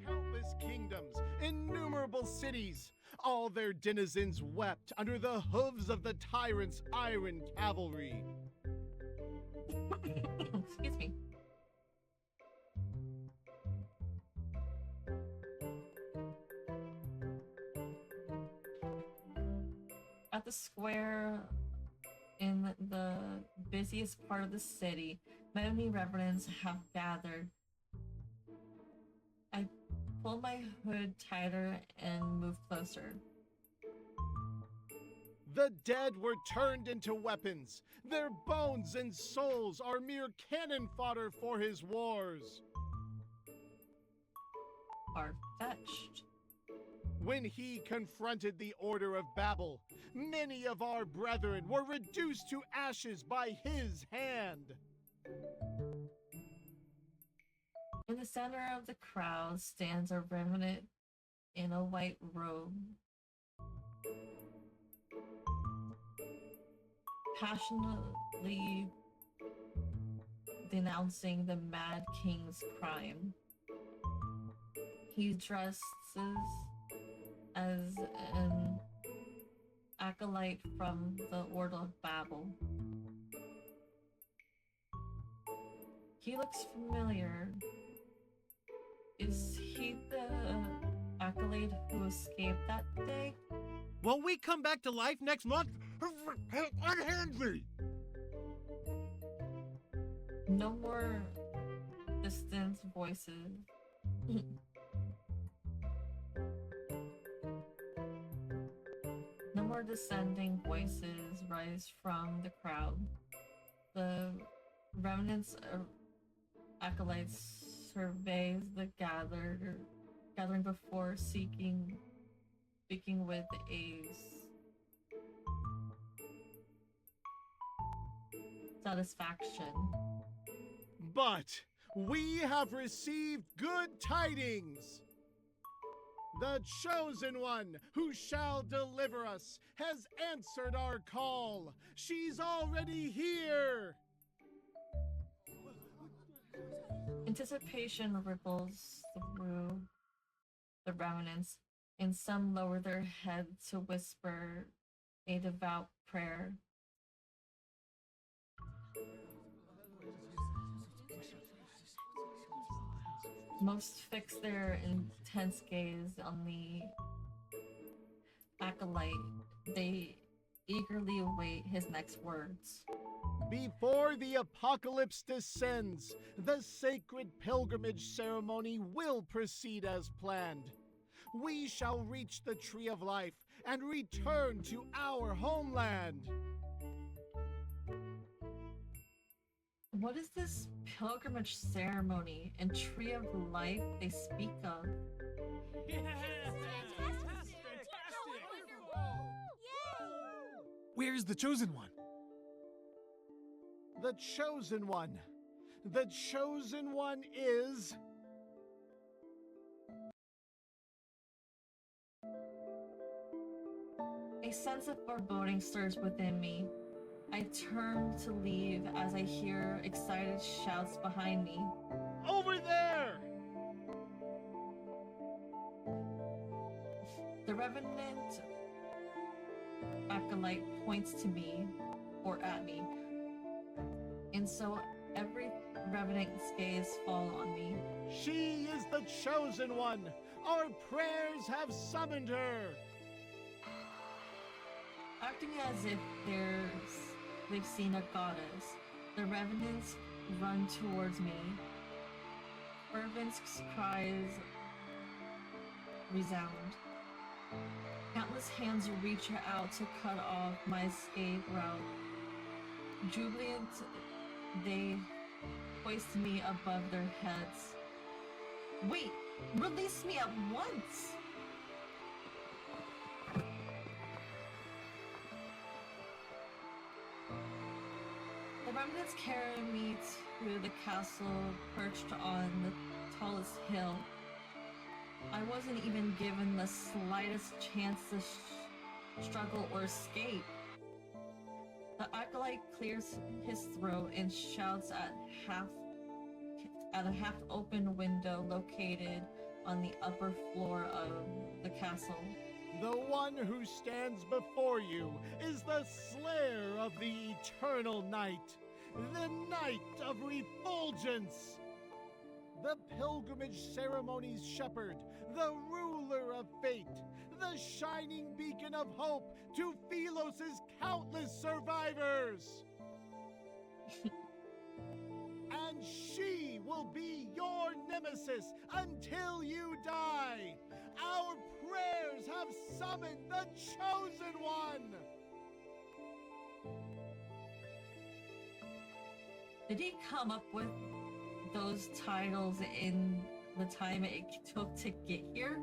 S13: Countless kingdoms, innumerable cities, all their denizens wept under the hooves of the tyrant's iron cavalry.
S1: Excuse me. At the square in the busiest part of the city, many reverends have gathered. I pull my hood tighter and move closer.
S13: The dead were turned into weapons. Their bones and souls are mere cannon fodder for his wars.
S1: Far-fetched.
S13: When he confronted the Order of Babel, many of our brethren were reduced to ashes by his hand.
S1: In the center of the crowd stands a revenant in a white robe, passionately denouncing the Mad King's crime. He dresses as acolyte from the Order of Babel. He looks familiar. Is he the acolyte who escaped that day?
S13: Will we come back to life next month? Unhand me!
S1: No more distant voices. No more descending voices rise from the crowd. The remnants of acolytes surveys the gathering before speaking with a satisfaction.
S13: But we have received good tidings! The Chosen One, who shall deliver us, has answered our call. She's already here!
S1: Anticipation ripples through the remnants, and some lower their head to whisper a devout prayer. Most fix their intense gaze on the acolyte. They eagerly await his next words.
S13: Before the apocalypse descends, the sacred pilgrimage ceremony will proceed as planned. We shall reach the Tree of Life and return to our homeland.
S1: What is this pilgrimage ceremony and Tree of Life they speak of?
S8: Where's the Chosen One?
S13: The Chosen One. The Chosen One is...
S1: A sense of foreboding stirs within me. I turn to leave as I hear excited shouts behind me.
S13: Over there!
S1: The Revenant acolyte points to me, or at me, and so every Revenant's gaze fall on me.
S13: She is the Chosen One! Our prayers have summoned her!
S1: Acting as if they've seen a goddess, the Revenants run towards me. Fervent cries resound. Countless hands reach out to cut off my escape route. Jubilant, they hoist me above their heads. Wait! Release me at once! The remnants carry me to the castle perched on the tallest hill. I wasn't even given the slightest chance to struggle or escape. The acolyte clears his throat and shouts at a half-open window located on the upper floor of the castle.
S13: The one who stands before you is the slayer of the eternal night, the night of refulgence. The pilgrimage ceremony's shepherd, the ruler of fate, the shining beacon of hope to Philos' countless survivors. And she will be your nemesis until you die. Our prayers have summoned the Chosen One.
S1: Did he come up with those titles in the time it took to get here?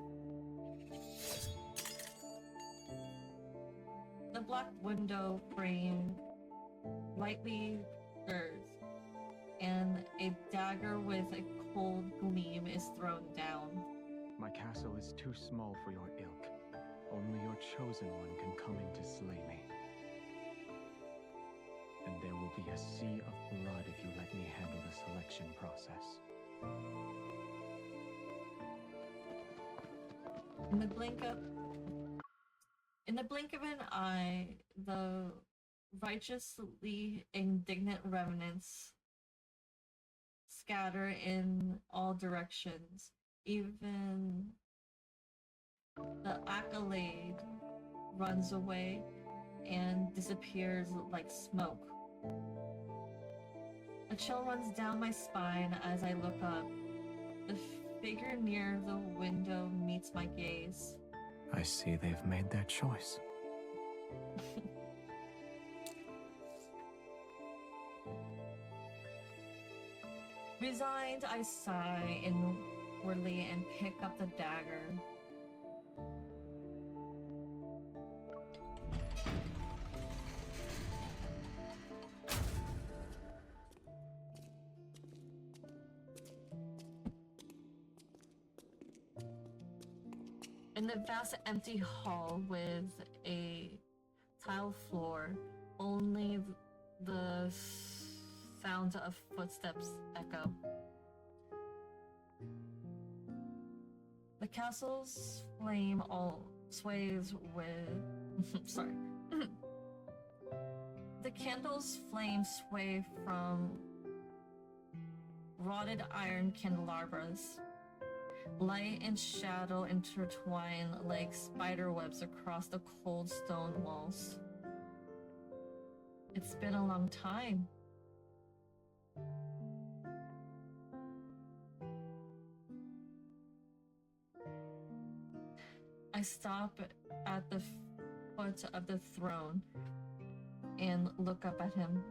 S1: The black window frame lightly stirs, and a dagger with a cold gleam is thrown down.
S2: My castle is too small for your ilk. Only your Chosen One can come in to slay me. And there will be a sea of blood if you let me handle the selection process.
S1: In the blink of In the blink of an eye, the righteously indignant remnants scatter in all directions. Even the accolade runs away and disappears like smoke. A chill runs down my spine as I look up. The figure near the window meets my gaze.
S2: I see they've made their choice.
S1: Resigned, I sigh inwardly and pick up the dagger. In the vast empty hall with a tile floor, only the sound of footsteps echo. The castle's flame all sways with... sorry. The candle's flame sway from rotted iron candelabras. Light and shadow intertwine like spider webs across the cold stone walls. It's been a long time. I stop at the foot of the throne and look up at him.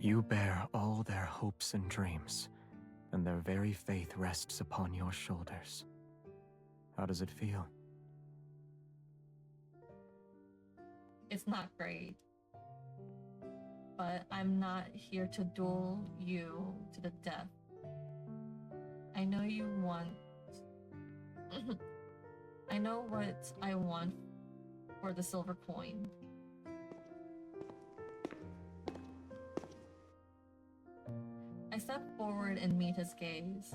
S2: You bear all their hopes and dreams, and their very faith rests upon your shoulders. How does it feel?
S1: It's not great, but I'm not here to duel you to the death. I know you want... I know what I want for the silver coin. I step forward and meet his gaze.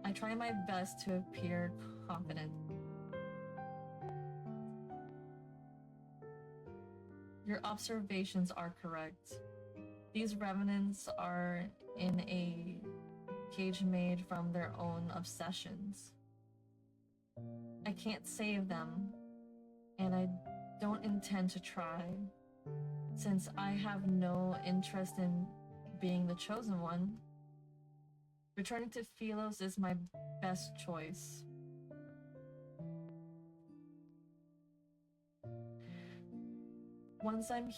S1: I try my best to appear confident. Your observations are correct. These revenants are in a cage made from their own obsessions. I can't save them, and I don't intend to try, since I have no interest in being the chosen one. Returning to Philos is my best choice. Once I'm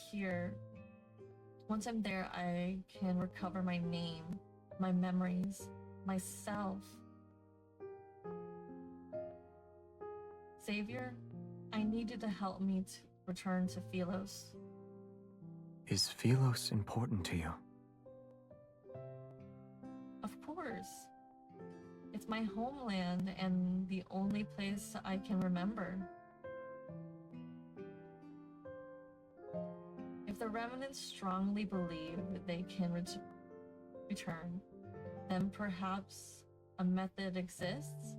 S1: there, I can recover my name, my memories, myself. Xavier, I need you to help me to return to Philos.
S2: Is Philos important to you?
S1: Of course. It's my homeland and the only place I can remember. If the Revenants strongly believe they can return, then perhaps a method exists?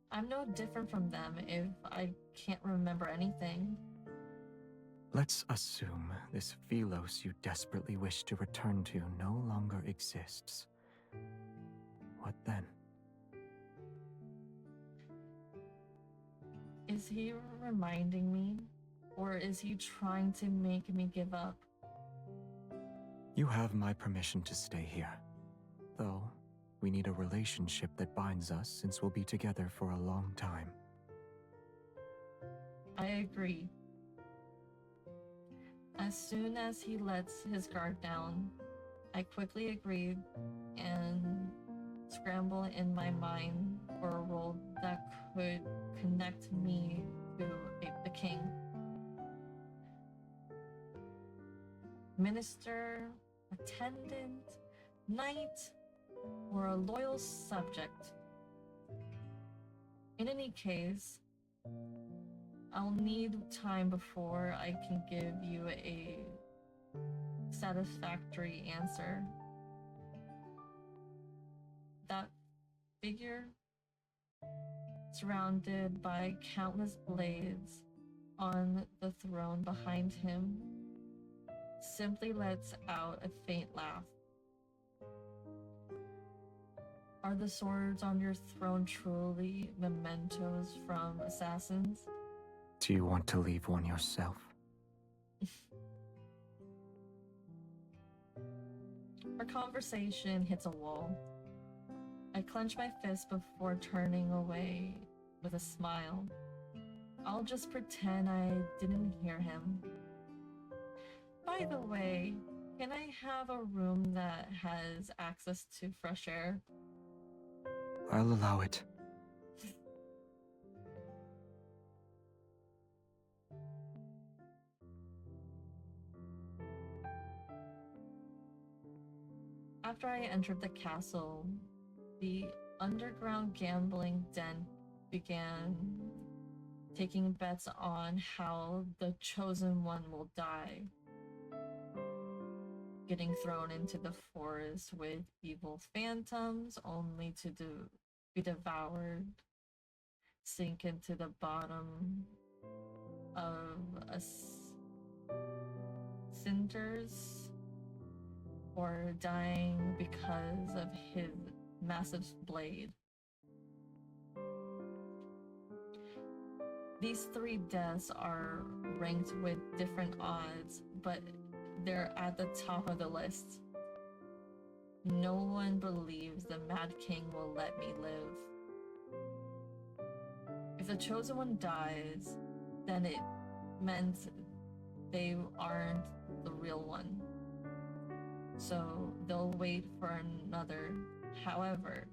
S1: I'm no different from them if I can't remember anything.
S2: Let's assume this Philos you desperately wish to return to no longer exists. What then?
S1: Is he reminding me, or is he trying to make me give up?
S2: You have my permission to stay here. Though, we need a relationship that binds us since we'll be together for a long time.
S1: I agree. As soon as he lets his guard down, I quickly agreed and scramble in my mind for a role that could connect me to the king. Minister, attendant, knight, or a loyal subject. In any case, I'll need time before I can give you a satisfactory answer. That figure, surrounded by countless blades on the throne behind him, simply lets out a faint laugh. Are the swords on your throne truly mementos from assassins?
S2: Do you want to leave one yourself?
S1: Our conversation hits a wall. I clench my fist before turning away with a smile. I'll just pretend I didn't hear him. By the way, can I have a room that has access to fresh air?
S2: I'll allow it.
S1: After I entered the castle, the underground gambling den began taking bets on how the chosen one will die. Getting thrown into the forest with evil phantoms only to be devoured, sink into the bottom of cinders, or dying because of his massive blade. These 3 deaths are ranked with different odds, but they're at the top of the list. No one believes the Mad King will let me live. If the Chosen One dies, then it meant they aren't the real one. So they'll wait for another. However,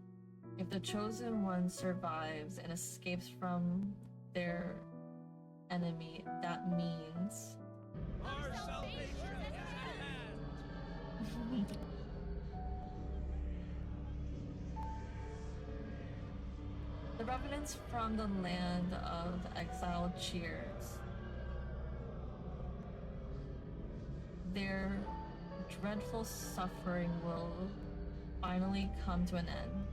S1: if the Chosen One survives and escapes from their enemy, that means
S4: our salvation is at hand.
S1: The revenants from the land of exile cheers. Their dreadful suffering will finally come to an end.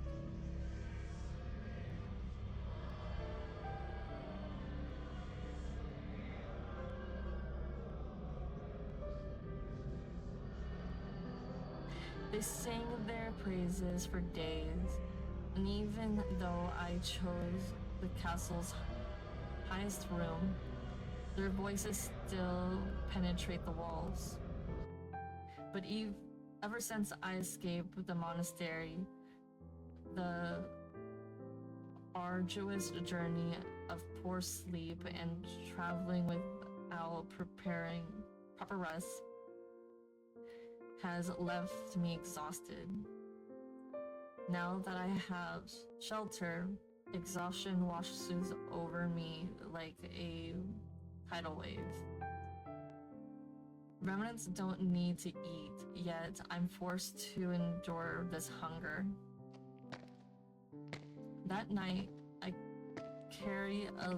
S1: They sang their praises for days, and even though I chose the castle's highest room, their voices still penetrate the walls. But ever since I escaped the monastery, the arduous journey of poor sleep and traveling without preparing proper rest has left me exhausted. Now that I have shelter, exhaustion washes over me like a tidal wave. Remnants don't need to eat, yet I'm forced to endure this hunger. That night, I carry a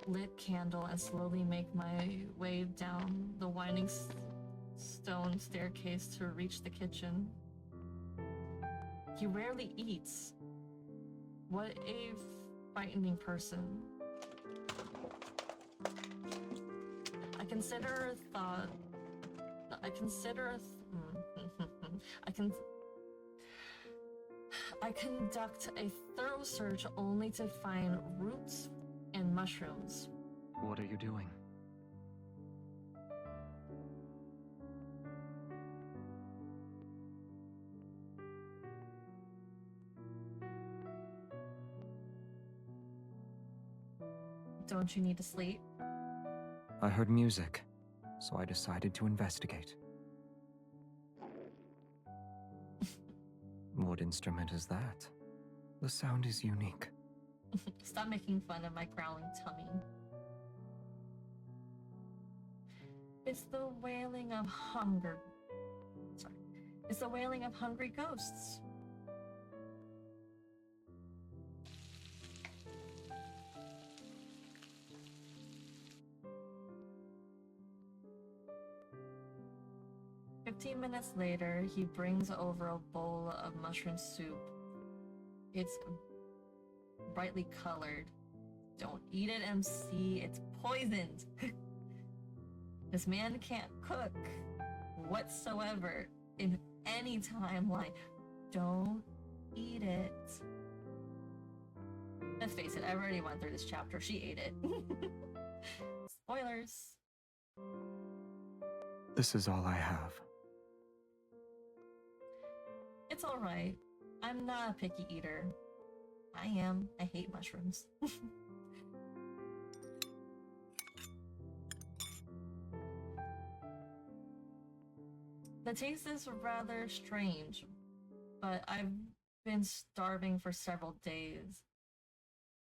S1: lit candle and slowly make my way down the winding stone staircase to reach the kitchen. He rarely eats. What a frightening person. I conduct a thorough search only to find roots and mushrooms.
S2: What are you doing?
S1: Don't you need to sleep?
S2: I heard music, so I decided to investigate. What instrument is that? The sound is unique.
S1: Stop making fun of my growling tummy. It's the wailing of hunger. Sorry. It's the wailing of hungry ghosts. "15 minutes later, he brings over a bowl of mushroom soup. It's brightly colored. Don't eat it, MC. It's poisoned. This man can't cook whatsoever in any timeline. Don't eat it. Let's face it, I already went through this chapter. She ate it. Spoilers.
S2: This is all I have.
S1: It's alright. I'm not a picky eater. I am. I hate mushrooms. The taste is rather strange, but I've been starving for several days.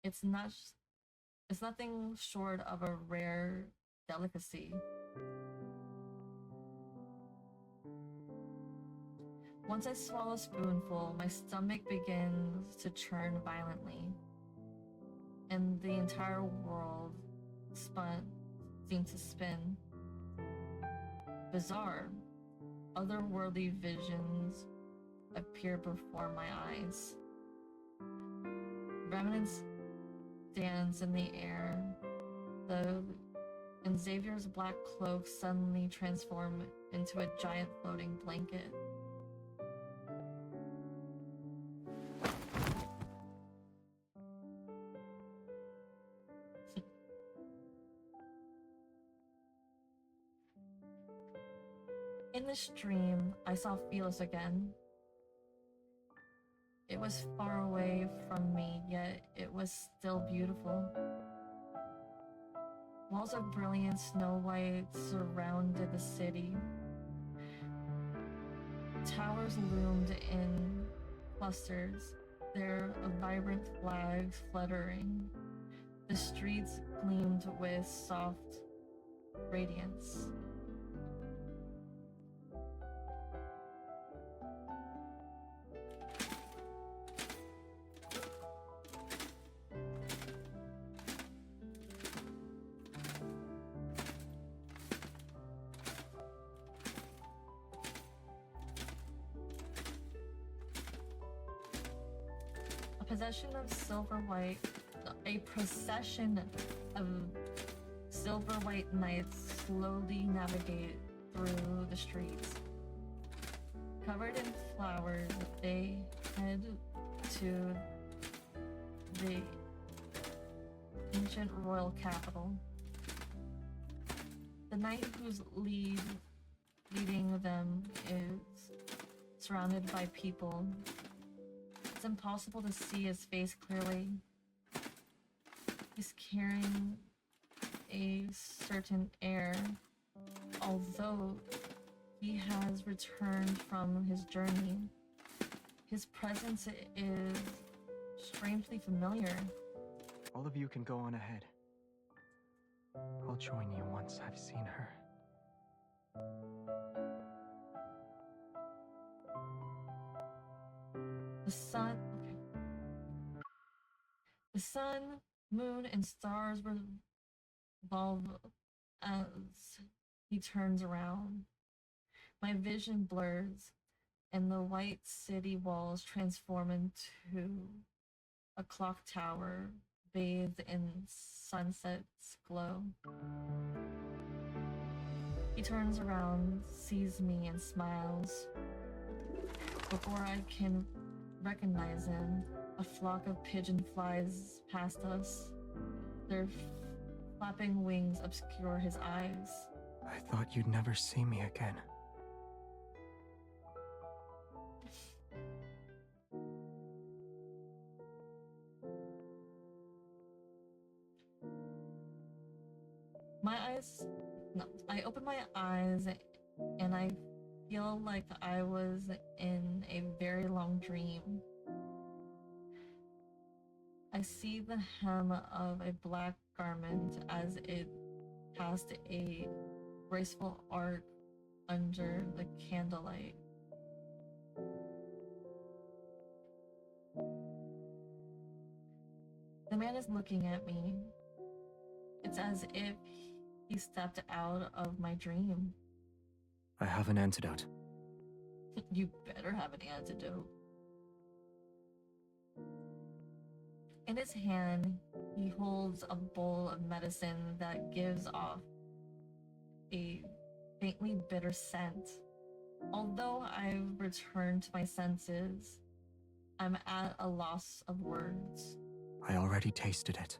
S1: It's nothing short of a rare delicacy. Once I swallow a spoonful, my stomach begins to churn violently, and the entire world seemed to spin. Bizarre, otherworldly visions appear before my eyes. Remnants dance in the air. And Xavier's black cloak suddenly transform into a giant floating blanket. In the stream, I saw Felis again. It was far away from me, yet it was still beautiful. Walls of brilliant snow white surrounded the city. Towers loomed in clusters, their vibrant flags fluttering. The streets gleamed with soft radiance. A procession of silver white knights slowly navigate through the streets. Covered in flowers, they head to the ancient royal capital. The knight who's leading them is surrounded by people. It's impossible to see his face clearly. He's carrying a certain air, although he has returned from his journey. His presence is strangely familiar.
S2: All of you can go on ahead. I'll join you once I've seen her.
S1: The sun, moon, and stars revolve as he turns around. My vision blurs, and the white city walls transform into a clock tower bathed in sunset's glow. He turns around, sees me, and smiles. Before I can recognize him, a flock of pigeons flies past us. Their flapping wings obscure his eyes.
S2: I thought you'd never see me again.
S1: I open my eyes and I feel like I was in a very long dream. I see the hem of a black garment as it cast a graceful arc under the candlelight. The man is looking at me. It's as if he stepped out of my dream.
S2: I have an antidote.
S1: You better have an antidote. In his hand, he holds a bowl of medicine that gives off a faintly bitter scent. Although I've returned to my senses, I'm at a loss of words.
S2: I already tasted it.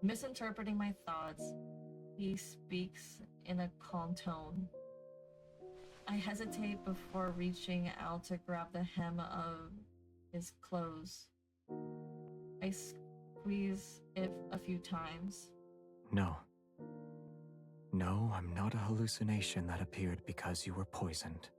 S1: Misinterpreting my thoughts, he speaks in a calm tone. I hesitate before reaching out to grab the hem of his clothes. I squeeze it a few times.
S2: No. No, I'm not a hallucination that appeared because you were poisoned.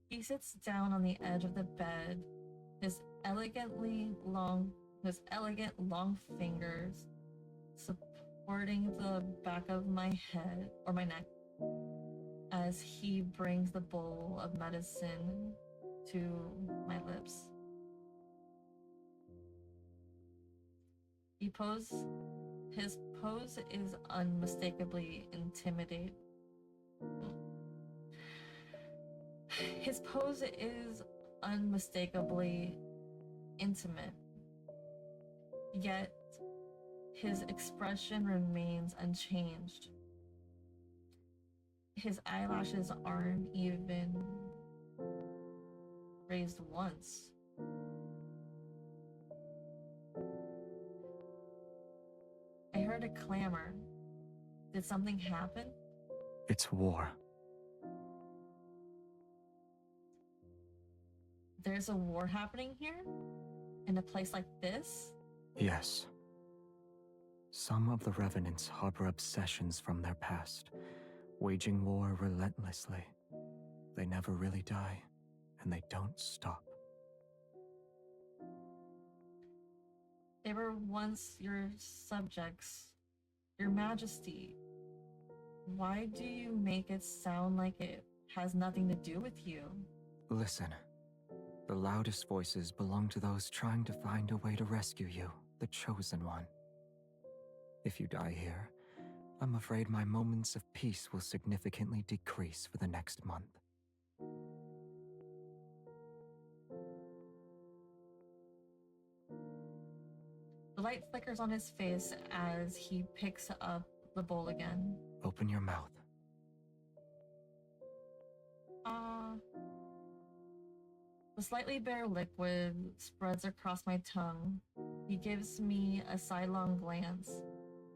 S1: He sits down on the edge of the bed, his elegant long fingers supporting the back of my head or my neck as he brings the bowl of medicine to my lips. His pose is unmistakably intimidating. His pose is unmistakably intimate, yet his expression remains unchanged. His eyelashes aren't even raised once. I heard a clamor. Did something happen?
S2: It's war.
S1: There's a war happening here? In a place like this?
S2: Yes. Some of the revenants harbor obsessions from their past, waging war relentlessly. They never really die, and they don't stop.
S1: They were once your subjects, your majesty. Why do you make it sound like it has nothing to do with you?
S2: Listen. The loudest voices belong to those trying to find a way to rescue you, the Chosen One. If you die here, I'm afraid my moments of peace will significantly decrease for the next month.
S1: The light flickers on his face as he picks up the bowl again.
S2: Open your mouth.
S1: The slightly bitter liquid spreads across my tongue. He gives me a sidelong glance,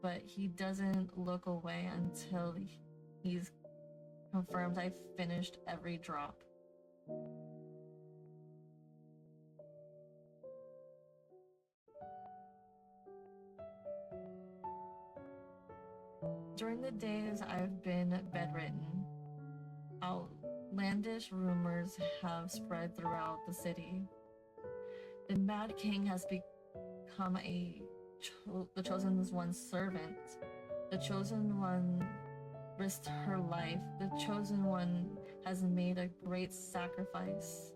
S1: but he doesn't look away until he's confirmed I've finished every drop. During the days I've been bedridden, outlandish rumors have spread throughout the city. The Mad King has become the Chosen One's servant. The Chosen One risked her life. The Chosen One has made a great sacrifice.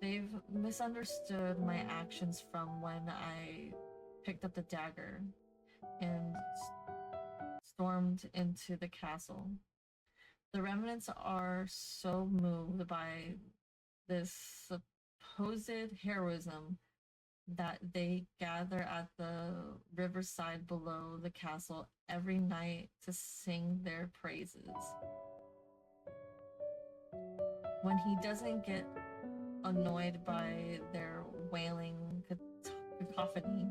S1: They've misunderstood my actions from when I picked up the dagger and stormed into the castle. The remnants are so moved by this supposed heroism that they gather at the riverside below the castle every night to sing their praises. When he doesn't get annoyed by their wailing cacophony,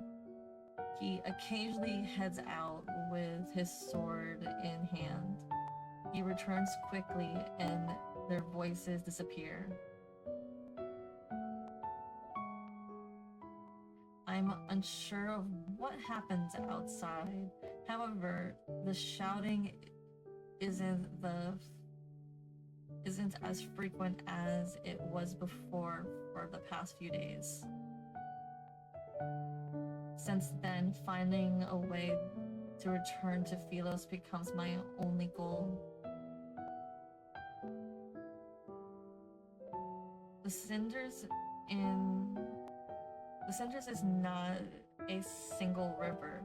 S1: he occasionally heads out with his sword in hand. He returns quickly and their voices disappear. I'm unsure of what happens outside. However, the shouting isn't as frequent as it was before for the past few days. Since then, finding a way to return to Philos becomes my only goal. The The Cinders is not a single river.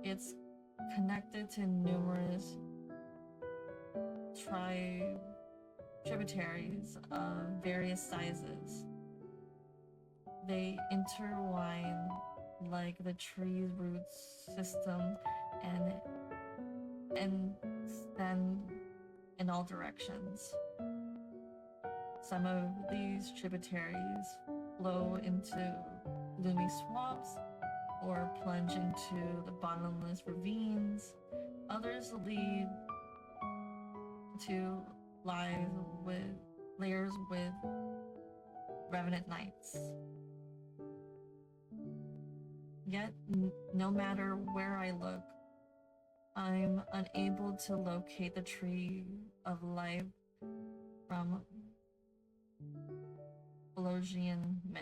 S1: It's connected to numerous tributaries of various sizes. They intertwine like the tree's root system and extend in all directions. Some of these tributaries flow into gloomy swamps or plunge into the bottomless ravines. Others lead to layers with revenant knights. Yet, no matter where I look, I'm unable to locate the tree of life from Pelosian myth.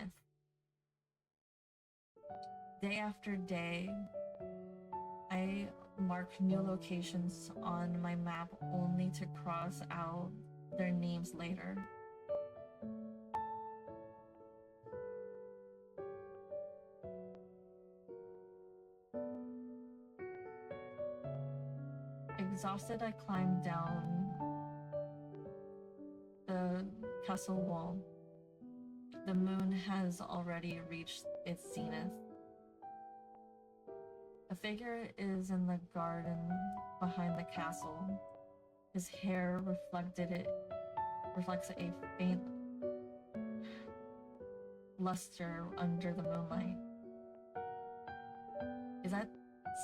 S1: Day after day, I mark new locations on my map only to cross out their names later. Exhausted, I climbed down the castle wall. The moon has already reached its zenith. A figure is in the garden behind the castle. His hair reflects a faint luster under the moonlight. Is that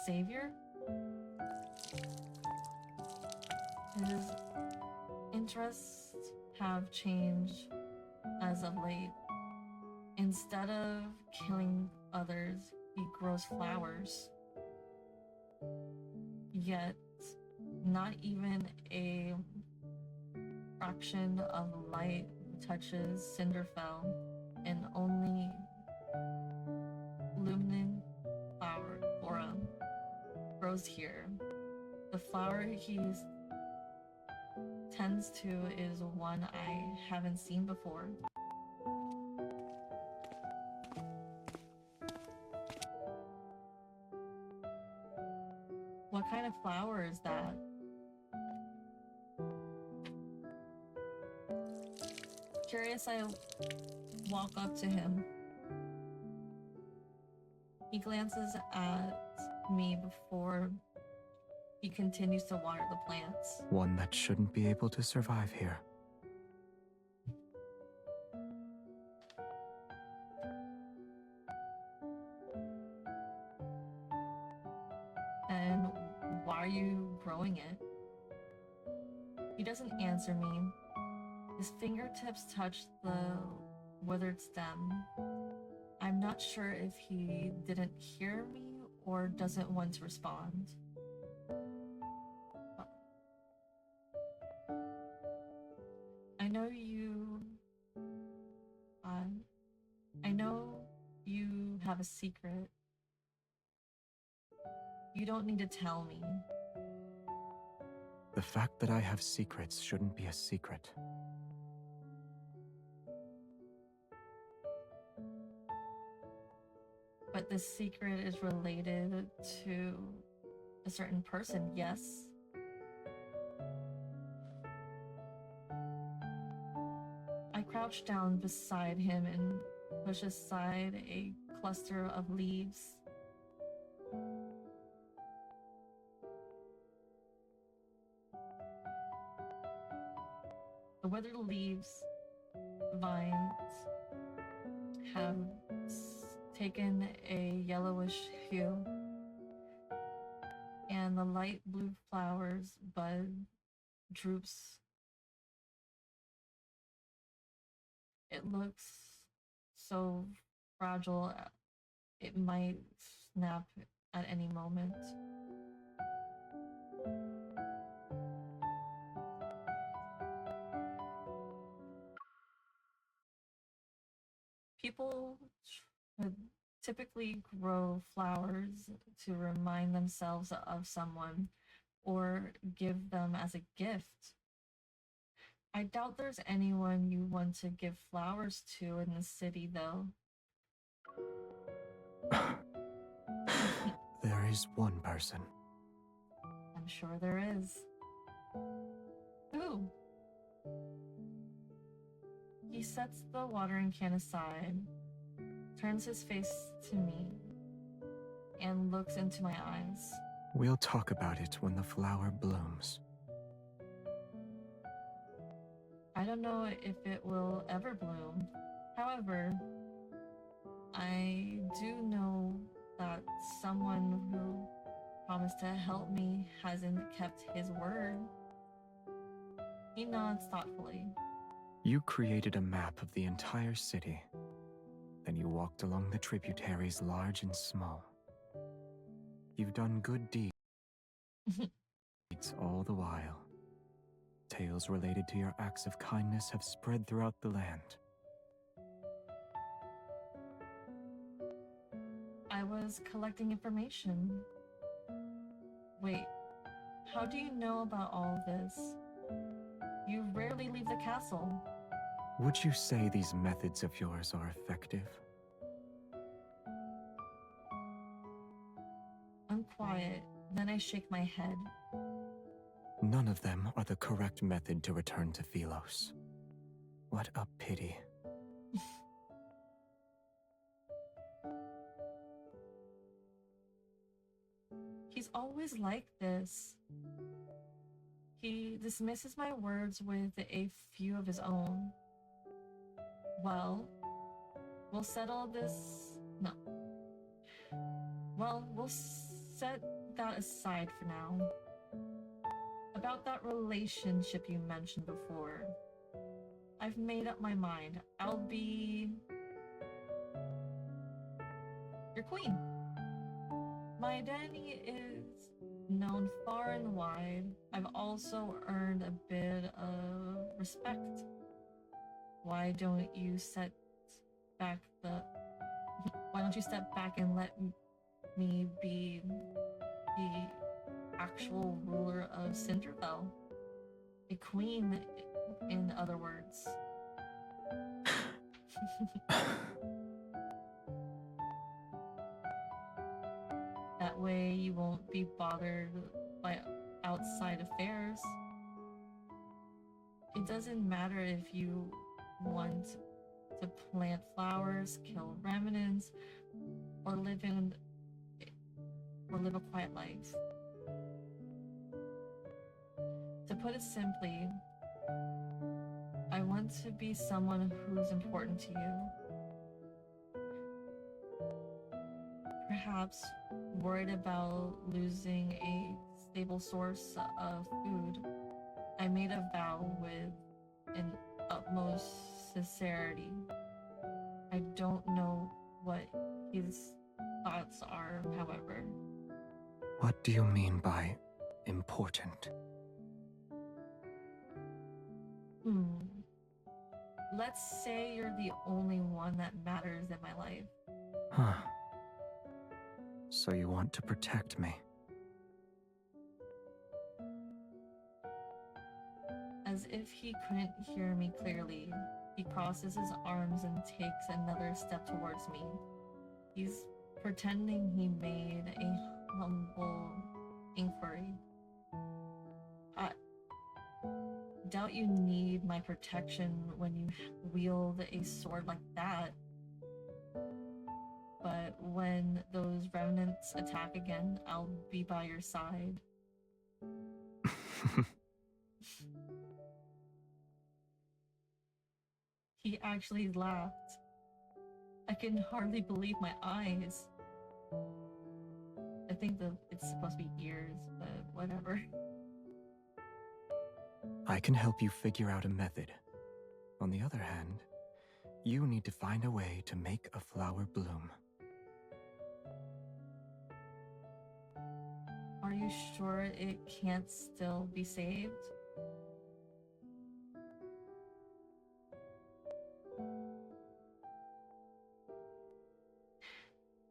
S1: Xavier? His interests have changed as of late. Instead of killing others, he grows flowers. Yet, not even a fraction of light touches Cinderfell, and only luminant flora grows here. The flower he tends to is one I haven't seen before. What kind of flower is that? Curious, I walk up to him. He glances at me before he continues to water the plants.
S2: One that shouldn't be able to survive here.
S1: And why are you growing it? He doesn't answer me. His fingertips touch the withered stem. I'm not sure if he didn't hear me or doesn't want to respond. I know you have a secret. You don't need to tell me.
S2: The fact that I have secrets shouldn't be a secret.
S1: But this secret is related to a certain person, yes? I crouch down beside him and push aside a cluster of leaves. The withered leaves, vines, have taken a yellowish hue, and the light blue flowers bud, droops. It looks so fragile, it might snap at any moment. People typically grow flowers to remind themselves of someone or give them as a gift. I doubt there's anyone you want to give flowers to in the city, though.
S2: There is one person.
S1: I'm sure there is. Who? He sets the watering can aside, turns his face to me, and looks into my eyes.
S2: We'll talk about it when the flower blooms.
S1: I don't know if it will ever bloom. However, I do know that someone who promised to help me hasn't kept his word. He nods thoughtfully.
S2: You created a map of the entire city. Then you walked along the tributaries large and small. You've done good deeds all the while. Tales related to your acts of kindness have spread throughout the land.
S1: I was collecting information. Wait, how do you know about all this? You rarely leave the castle.
S2: Would you say these methods of yours are effective?
S1: I'm quiet, then I shake my head.
S2: None of them are the correct method to return to Philos. What a pity.
S1: He's always like this. He dismisses my words with a few of his own. Well, we'll settle this... No. Well, we'll set that aside for now. About that relationship you mentioned before. I've made up my mind. I'll be... your queen. My identity is known far and wide. I've also earned a bit of respect. Why don't you step back and let me be the actual ruler of Cinderville? A queen, in other words. That way you won't be bothered by outside affairs. It doesn't matter if you want to plant flowers, kill remnants, or live a quiet life. To put it simply, I want to be someone who's important to you. Perhaps worried about losing a stable source of food, I made a vow with an utmost sincerity. I don't know what his thoughts are, however.
S2: What do you mean by important?
S1: Let's say you're the only one that matters in my life.
S2: Huh. So you want to protect me?
S1: As if he couldn't hear me clearly, he crosses his arms and takes another step towards me. He's pretending he made a humble inquiry. I doubt you need my protection when you wield a sword like that. But when those remnants attack again, I'll be by your side. He actually laughed. I can hardly believe my eyes. I think it's supposed to be ears, but whatever.
S2: I can help you figure out a method. On the other hand, you need to find a way to make a flower bloom.
S1: Are you sure it can't still be saved?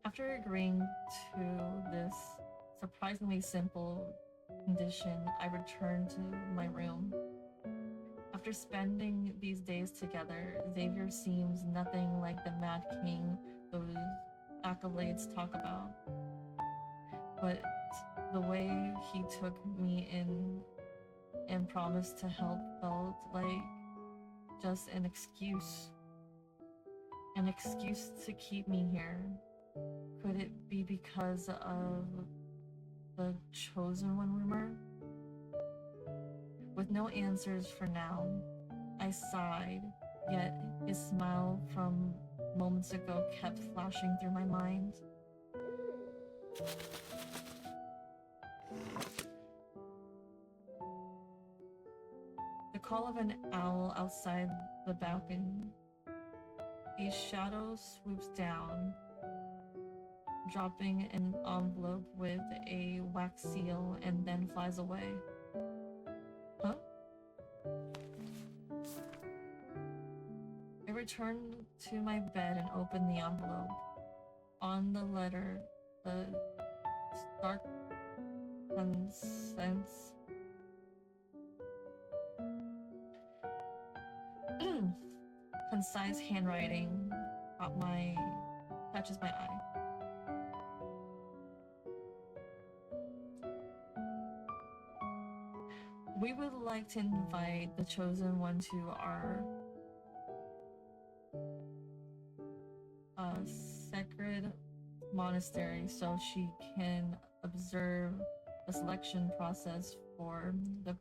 S1: After agreeing to this surprisingly simple condition, I returned to my room. After spending these days together, Xavier seems nothing like the Mad King those accolades talk about. But the way he took me in and promised to help felt like just an excuse. An excuse to keep me here. Could it be because of the Chosen One rumor? With no answers for now, I sighed, yet his smile from moments ago kept flashing through my mind. The call of an owl outside the balcony. A shadow swoops down, dropping an envelope with a wax seal and then flies away. Huh? I return to my bed and open the envelope. On the letter, the stark concise handwriting catches my eye. We would like to invite the Chosen One to our sacred monastery so she can observe the selection process for the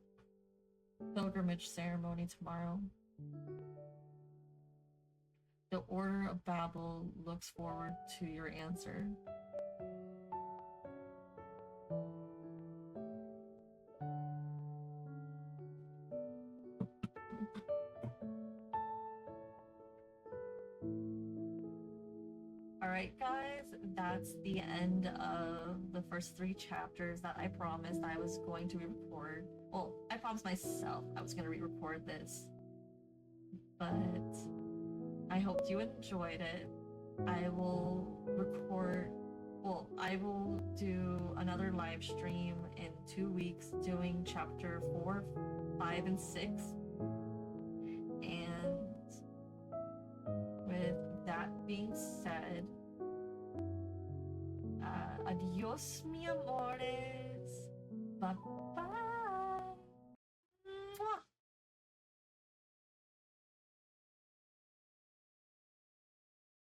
S1: pilgrimage ceremony tomorrow. The Order of Babel looks forward to your answer. Alright guys, that's the end of the first 3 chapters that I promised I was going to re-record. Well, I promised myself I was going to re-record this. But I hope you enjoyed it. I will do another live stream in 2 weeks doing chapter 4, 5, and 6. And with that being said, adios mi amores. Bye